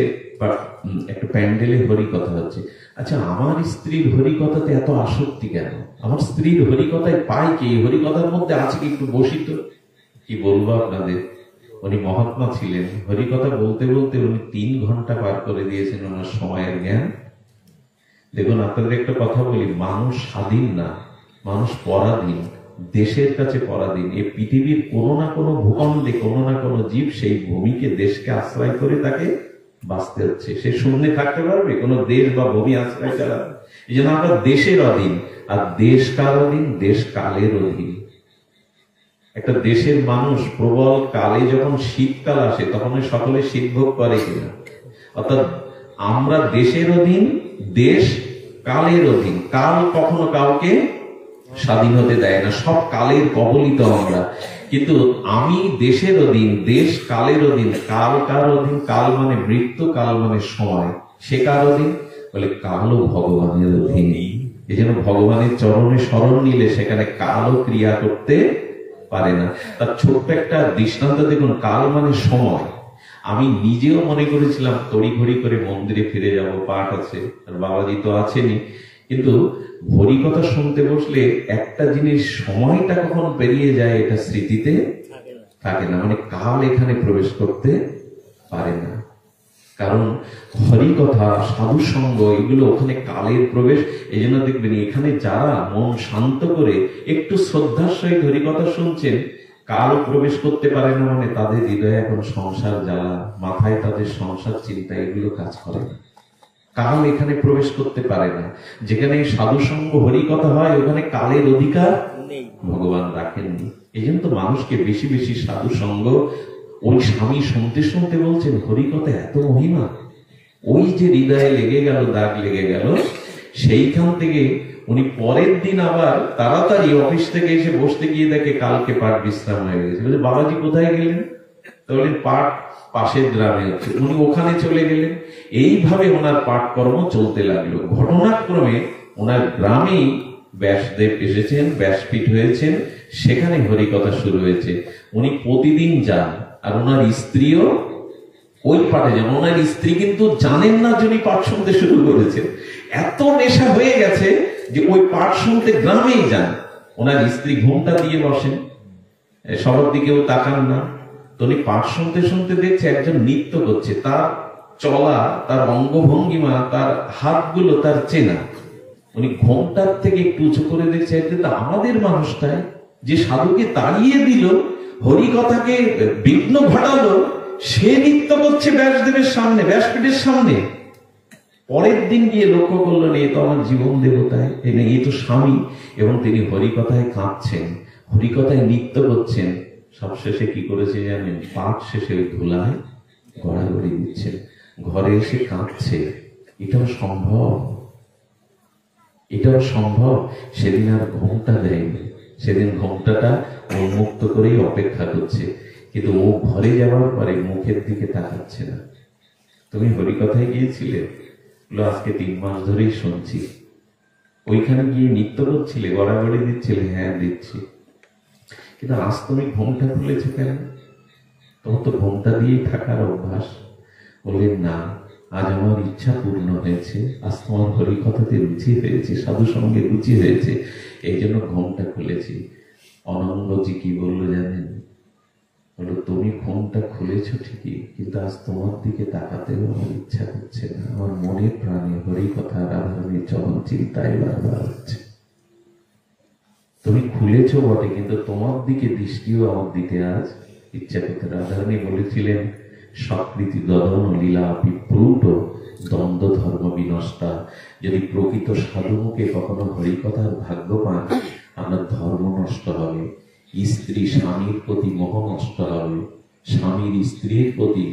একটা প্যান্ডেলে হরিকথা হচ্ছে। আচ্ছা, আমার স্ত্রীর হরিকথাতে এত আসক্তি কেন? আমার স্ত্রীর হরিকথায় পাই কি? হরিকথার মধ্যে আছে কি? একটু বসি তো। কি বলবো আপনাদের, উনি মহাত্মা ছিলেন। হরিকথা বলতে বলতে উনি 3 ঘন্টা পার করে দিয়েছেন ওনার সময়ের জ্ঞান। দেখুন আপনাদের একটা কথা বলি, মানুষ স্বাধীন না, মানুষ পরাধীন, দেশের কাছে পরাধীন। এই পৃথিবীর কোনো না কোনো ভূখণ্ডে কোনো না কোনো জীব সেই ভূমিকে, দেশকে আশ্রয় করে তাকে বাঁচতে হচ্ছে। সে শূন্যে থাকতে পারবে? কোনো দেশ বা ভূমি আশ্রয় ছাড়া। এই জন্য আমরা দেশের অধীন, আর দেশ কার অধীন? দেশ কালের অধীন। একটা দেশের মানুষ প্রবল কালে যখন শীতকাল আসে, তখন সকলে শীত ভোগ করে কিনা? অর্থাৎ আমরা দেশের অধীন, দেশ কালের অধীন। কাল কখনো কাউকে স্বাধীন হতে দেয় না, সব কালের কবলিত আমরা। কিন্তু আমি দেশের অধীন, দেশ কালের অধীন। কাল কার অধীন? কাল মানে মৃত্যু, কাল মানে সময়। সে কার অধীন? বলে কালও ভগবানের অধীন। এই জন্য ভগবানের চরণে শরণ নিলে সেখানে কালও ক্রিয়া করতে পারে না। তার ছোট্ট একটা দৃষ্টান্ত দেখুন, কাল মানে সময়। আমি নিজেও মনে করেছিলাম তড়িঘড়ি করে মন্দিরে ফিরে যাব, পাঠ আছে, আর বাবাজি তো আছেনই, কিন্তু হরিকথা শুনতে বসলে একটা জিনিস, সময়টা কখন পেরিয়ে যায় এটা স্মৃতিতে থাকে না। মানে কাল এখানে প্রবেশ করতে পারে না, কারণ হরিকথা, সাধু সঙ্গ, এগুলো ওখানে কালের প্রবেশ। এই জন্য দেখবেন এখানে যারা মন শান্ত করে একটু শ্রদ্ধার সহিত হরিকথা শুনছেন, কাল প্রবেশ করতে পারে না, মানে তাদের হৃদয়ে এখন সংসার জ্বালা, মাথায় তাদের সংসার চিন্তা, এগুলো কাজ করে না। কাল এখানে প্রবেশ করতে পারে না। যেখানে সাধু সঙ্গ হরিকথা হয়, ওখানে কালের অধিকার ভগবান রাখেননি। এই জন্য তো মানুষকে বেশি বেশি সাধু সঙ্গ। ওই স্বামী শুনতে শুনতে বলছেন হরিকথা এত মহিমা, ওই যে হৃদয়ে লেগে গেল, দাগ লেগে গেল। সেইখান থেকে উনি পরের দিন আবার তাড়াতাড়ি অফিস থেকে এসে বসতে গিয়ে দেখে কালকে পাঠ বিশ্রাম হয়ে গেছে। বলে বাবাজি কোথায় গেলেন? তাহলে পাঠ পাশের গ্রামে হচ্ছে, উনি ওখানে চলে গেলেন। এইভাবে ওনার পাঠ কর্ম চলতে লাগলো। ঘটনাক্রমে ওনার গ্রামেই ব্যাসদেব এসেছেন, ব্যাসপীঠ হয়েছেন, সেখানে হরিকথা শুরু হয়েছে। উনি প্রতিদিন যান, আর ওনার স্ত্রীও ওই পাঠে যান। ওনার স্ত্রী কিন্তু জানেন না যিনি পাঠ শুনতে শুরু করেছেন। এত নেশা হয়ে গেছে যে ওই পাঠ শুনতে গ্রামেই যান। ওনার স্ত্রী ঘুমটা দিয়ে বসেন, সবার দিকেও তাকান না। তো উনি পাঠ শুনতে শুনতে দেখছে একজন নৃত্য করছে, তার চলা, তার অঙ্গভঙ্গিমা, তার হাতগুলো তার চেনা। উনি ঘোমটার থেকে একটু উঁচু করে দেখছে একজন আমাদের মানুষটাই, যে সাধুকে তাড়িয়ে দিল, হরিকথাকে বিঘ্ন ঘটালো, সে নৃত্য করছে ব্যাসদেবের সামনে, ব্যাসপীঠের সামনে। পরের দিন গিয়ে লক্ষ্য করলেন এ তো আমার জীবন দেবতায়, এ তো স্বামী, এবং তিনি হরিকথায় কাঁদছেন, হরিকথায় নৃত্য করছেন। সবশেষে কি করেছে জানেন? পাঠ শেষে ধুলায় গড়াগড়ি দিচ্ছেন, ঘরে এসে কাঁদছে। এটাও সম্ভব, এটাও সম্ভব। সেদিন আর ঘোমটা দেয়নি, সেদিন ঘোমটাটা উন্মুক্ত করেই অপেক্ষা করছে। কিন্তু ও ঘরে যাওয়ার পরে মুখের দিকে তাকাচ্ছে না। তুমি হরিকথায় গিয়েছিলে? আজকে 3 মাস ধরেই শুনছি। ওইখানে গিয়ে নৃত্য করছিলে, গড়াগড়ি দিচ্ছিলে? হ্যাঁ দিচ্ছি। কিন্তু আজ তুমি ঘোমটা খুলেছো কেন? তোমার তো ঘোমটা দিয়েই থাকার অভ্যাস। বললেন না, আজ আমার ইচ্ছা পূর্ণ হয়েছে, আজ তোমার হরিকথাতে রুচি হয়েছে, সাধু সঙ্গে রুচি হয়েছে, এই জন্য ঘোমটা খুলেছি। অনঙ্গজি কি বললো জানেন? বললো তুমি ঘোমটা খুলেছ ঠিকই, কিন্তু আজ তোমার দিকে তাকাতেও আমার ইচ্ছা করছে না। আমার মনে প্রাণে হরিকথা রাধারানীর চরণ চিন্তায় বারবার হচ্ছে। তুমি খুলেছ বটে, কিন্তু তোমার দিকে দৃষ্টিও আমার দিতে আজ ইচ্ছা করতে। রাধারানী বলেছিলেন সকৃতি দদন লীলা বিপ্রুট দ্বন্দ্ব ধর্ম বিনষ্টা। যদি প্রকৃত সাধুমুখে কখনো হরিকথার ভাগ্য পান, আপনার ধর্ম নষ্ট হবে, স্ত্রী স্বামীর প্রতি মোহ নষ্ট হবে, স্বামীর স্ত্রীর প্রতি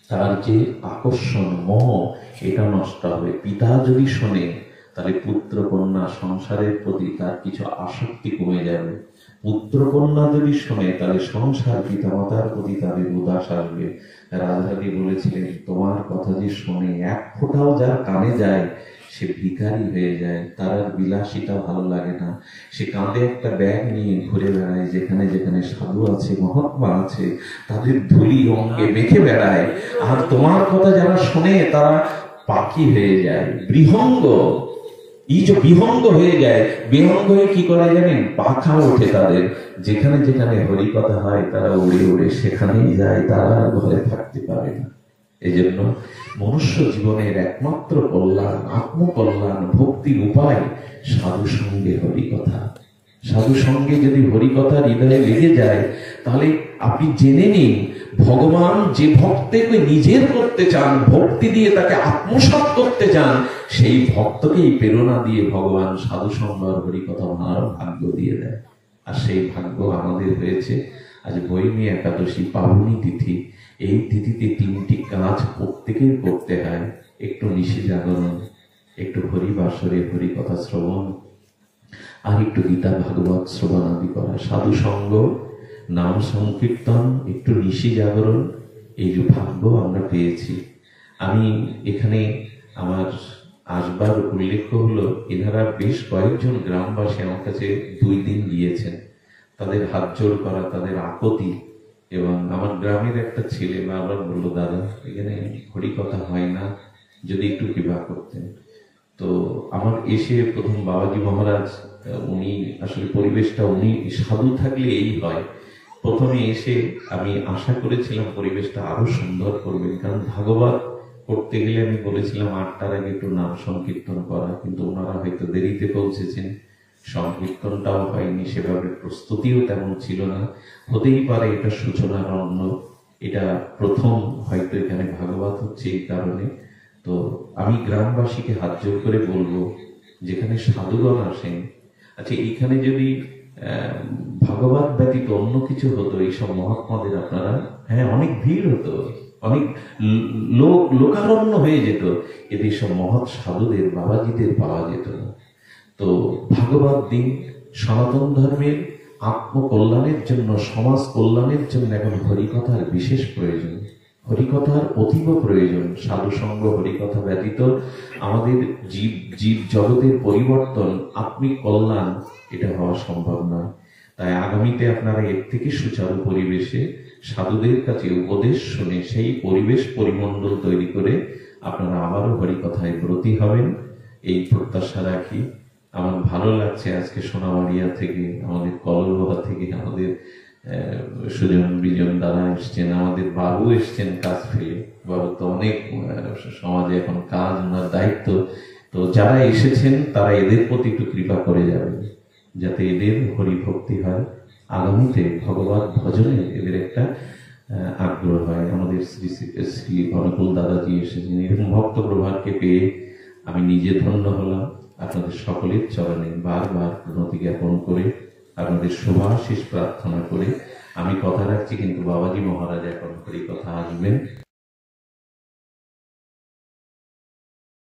তার যে আকর্ষণ, মোহ, এটা নষ্ট হবে। পিতা যদি শোনে, তাহলে পুত্র কন্যা সংসারের প্রতি তার কিছু আসক্তি কমে যাবে। পুত্র কন্যা যদি শোনে, তাহলে সংসার পিতামাতার প্রতি তাদের উদাস আসবে। রাধারানী বলেছিলেন তোমার কথা যে শোনে, এক ফোঁটাও যার কানে যায়, সে ভিখারি হয়ে যায়, তার আর বিলাসিতা ভালো লাগে না। সে কাঁধে একটা ব্যাগ নিয়ে ঘুরে বেড়ায়, যেখানে যেখানে সাধু আছে, মহাত্মা আছে, তাদের ধুলি অঙ্গে মেখে বেড়ায়। আর তোমার কথা যারা শোনে, তারা পাখি হয়ে যায়, বৃহঙ্গ, বিহঙ্গ হয়ে যায়। বিহঙ্গ হয়ে কি করে জানেন? পাখা ওঠে তাদের, যেখানে যেখানে হরিকথা হয় তারা উড়ে উড়ে সেখানেই যায়, তারা ঘরে থাকতে পারে না। এই জন্য মনুষ্য জীবনের একমাত্র কল্যাণ, আত্মকল্যাণ, ভক্তির উপায় সাধু সঙ্গে হরিকথা। সাধু সঙ্গে যদি হরিকথা হৃদয়ে লেগে যায়, তাহলে আপনি জেনে নিন ভগবান যে ভক্তকে নিজের করতে চান, ভক্তি দিয়ে তাকে আত্মসাৎ করতে চান, সেই ভক্তকেই প্রেরণা দিয়ে ভগবান সাধু সঙ্গ আর হরিকথা ভাঙার ভাগ্য দিয়ে দেয়। আর সেই ভাগ্য আমাদের হয়েছে। আজ বৈনী একাদশী, পাবনী তিথি। এই তিথিতে 3টি কাজ প্রত্যেকেই করতে হয়। একটু নিশি জাগরণ, একটু হরিবাসরে হরিকথা শ্রবণ, আর একটু গীতা ভাগবত শ্রবণ আদি করা। সাধু সঙ্গ, নাম সংকীর্তন, একটু নিশি জাগরণ, এই যে ভাগ্য আমরা পেয়েছি। আমি এখানে আমার আসবার উল্লেখ হলো, এনারা বেশ কয়েকজন গ্রামবাসী আমার কাছে 2 দিন গিয়েছেন। তাদের হাত জোড় করা, তাদের আকুতি। এবং আমার গ্রামের একটা ছেলে বারবার বললো, দাদা এখানে হরিকথা হয় না, যদি একটু কৃপা করতেন। তো আমার এসে প্রথম বাবাজি মহারাজ, উনি আসলে পরিবেশটা, উনি সাধু থাকলে এই হয়। প্রথমে এসে আমি আশা করেছিলাম পরিবেশটা আরো সুন্দর করবেন, কারণ ভাগবত করতে গেলে আমি বলেছিলাম 8টার আগে একটু নাম সংকীর্তন করা, কিন্তু ওনারা হয়তো দেরিতে পৌঁছেছেন, সংকীর্তনটাও হয়নি, সেভাবে প্রস্তুতিও তেমন ছিল না। হতেই পারে এটা সূচনার অন্য, এটা প্রথম হয়তো এখানে ভাগবত হচ্ছে এই কারণে। তো আমি গ্রামবাসীকে হাত জোর করে বলবো, যেখানে সাধুগণ আসেন, আচ্ছা এইখানে যদি ভাগবত ব্যতীত অন্য কিছু হতো, এইসব মহাত্মাদের আপনারা, হ্যাঁ অনেক ভিড় হতো, অনেক লোকারণ্য হয়ে যেত, এতে সব মহৎ সাধুদের, বাবাজিদের পাওয়া যেত না। তো ভাগবত দিন সনাতন ধর্মের আত্মকল্যাণের জন্য, সমাজ কল্যাণের জন্য এখন হরিকথার বিশেষ প্রয়োজন। হরিকথার অতীব প্রয়োজন। সাধুসঙ্গ হরিকথা ব্যতীত আমাদের জীব জীব জগতের পরিবর্তন, আত্মিক কল্যাণ এটা হওয়া সম্ভব নয়। তাই আগামীতে আপনারা এর থেকে সুচারু পরিবেশে সাধুদের কাছে উপদেশ শুনে সেই পরিবেশ পরিমণ্ডল তৈরি করে আপনারা আবারও হরিকথায় ব্রতী হবেন, এই প্রত্যাশা রাখি। আমার ভালো লাগছে আজকে সোনাবাড়িয়া থেকে, আমাদের কলরোহা থেকে আমাদের সুজন বিজন দ্বারা এসছেন, আমাদের বাবু এসছেন কাজ ফেলে। বাবু তো অনেক সমাজে এখন কাজ, ওনার দায়িত্ব। তো যারা এসেছেন তারা এদের প্রতি একটু কৃপা করে যাবেন, যাতে এদের হরিভক্তি হয়, আগামীতে ভগবত ভজনে এদের একটা আগ্রহ হয়। আমাদের শ্রী শ্রী অনুকূল দাদাজি এসেছেন, এরকম ভক্ত প্রভারকে পেয়ে আমি নিজে ধন্য হলাম। আপনাদের সকলের চরণে বারবার প্রণতি জ্ঞাপন করে আপনাদের শুভাশিস প্রার্থনা করে আমি কথা রাখছি, কিন্তু বাবাজি মহারাজ এখন হরিকথা আসবেন।